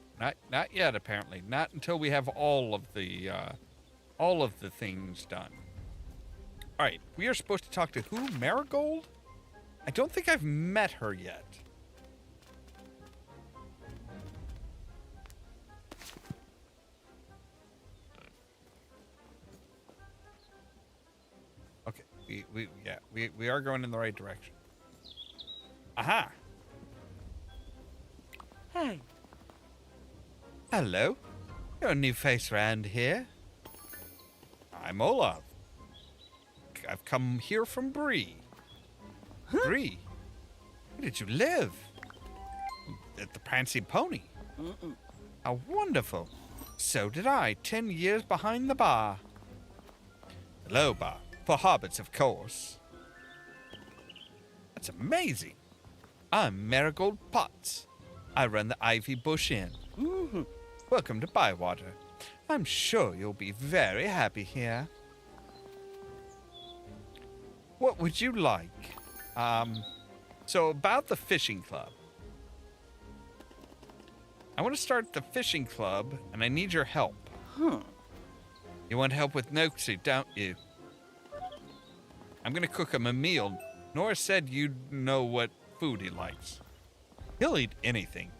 Speaker 3: not yet apparently. Not until we have all of the things done. All right, we are supposed to talk to who? Marigold? I don't think I've met her yet. Okay, we are going in the right direction. Aha!
Speaker 4: Hey.
Speaker 3: Hello. You're a new face around here. I'm Ollamh. I've come here from Bree. Huh? Bree? Where did you live? At the Prancing Pony. How wonderful. So did I, 10 years behind the bar. Hello, bar. For hobbits, of course. That's amazing. I'm Marigold Potts. I run the Ivy Bush Inn. Welcome to Bywater. I'm sure you'll be very happy here. What would you like? So about the fishing club. I want to start the fishing club, and I need your help. You want help with Noxie, don't you? I'm going to cook him a meal. Nora said you'd know what food he likes. He'll eat anything.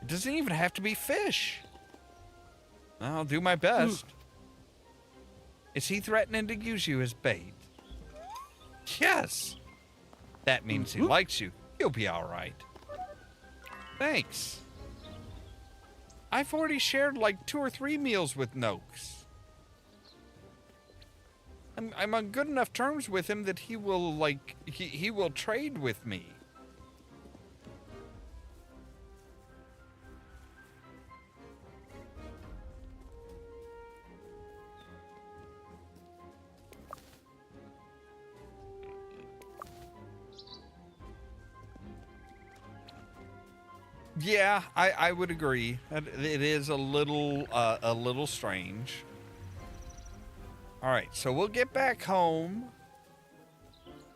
Speaker 3: It doesn't even have to be fish. I'll do my best. Is he threatening to use you as bait? Yes. That means he likes you. He'll be all right. Thanks. I've already shared like 2 or 3 meals with Noakes. I'm on good enough terms with him that he will he will trade with me. Yeah, I would agree. It is a little strange. All right, so we'll get back home.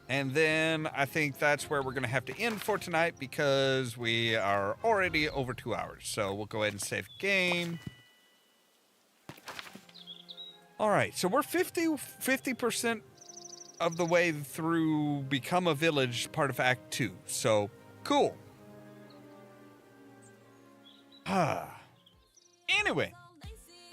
Speaker 3: And then I think that's where we're going to have to end for tonight because we are already over 2 hours. So we'll go ahead and save game. All right, so we're 50% of the way through Become a Village, part of Act 2. So, cool. Anyway,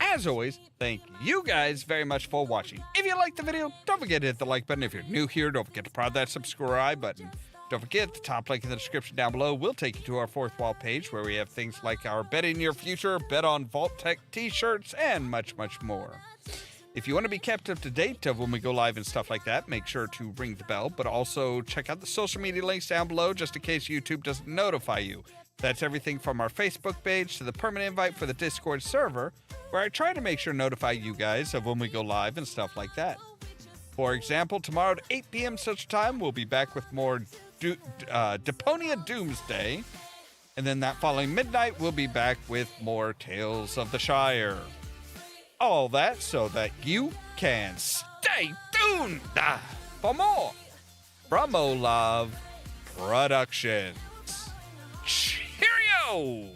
Speaker 3: as always, thank you guys very much for watching. If you liked the video, don't forget to hit the like button. If you're new here, don't forget to prod that subscribe button. Don't forget, the top link in the description down below will take you to our fourth wall page where we have things like our Bet in Your Future, Bet on Vault Tech t-shirts, and much, much more. If you want to be kept up to date of when we go live and stuff like that, make sure to ring the bell, but also check out the social media links down below just in case YouTube doesn't notify you. That's everything from our Facebook page to the permanent invite for the Discord server, where I try to make sure to notify you guys of when we go live and stuff like that. For example, tomorrow at 8 p.m. Central Time, we'll be back with more Deponia Doomsday. And then that following midnight, we'll be back with more Tales of the Shire. All that so that you can stay tuned for more from Ollamh Productions. Cheerio!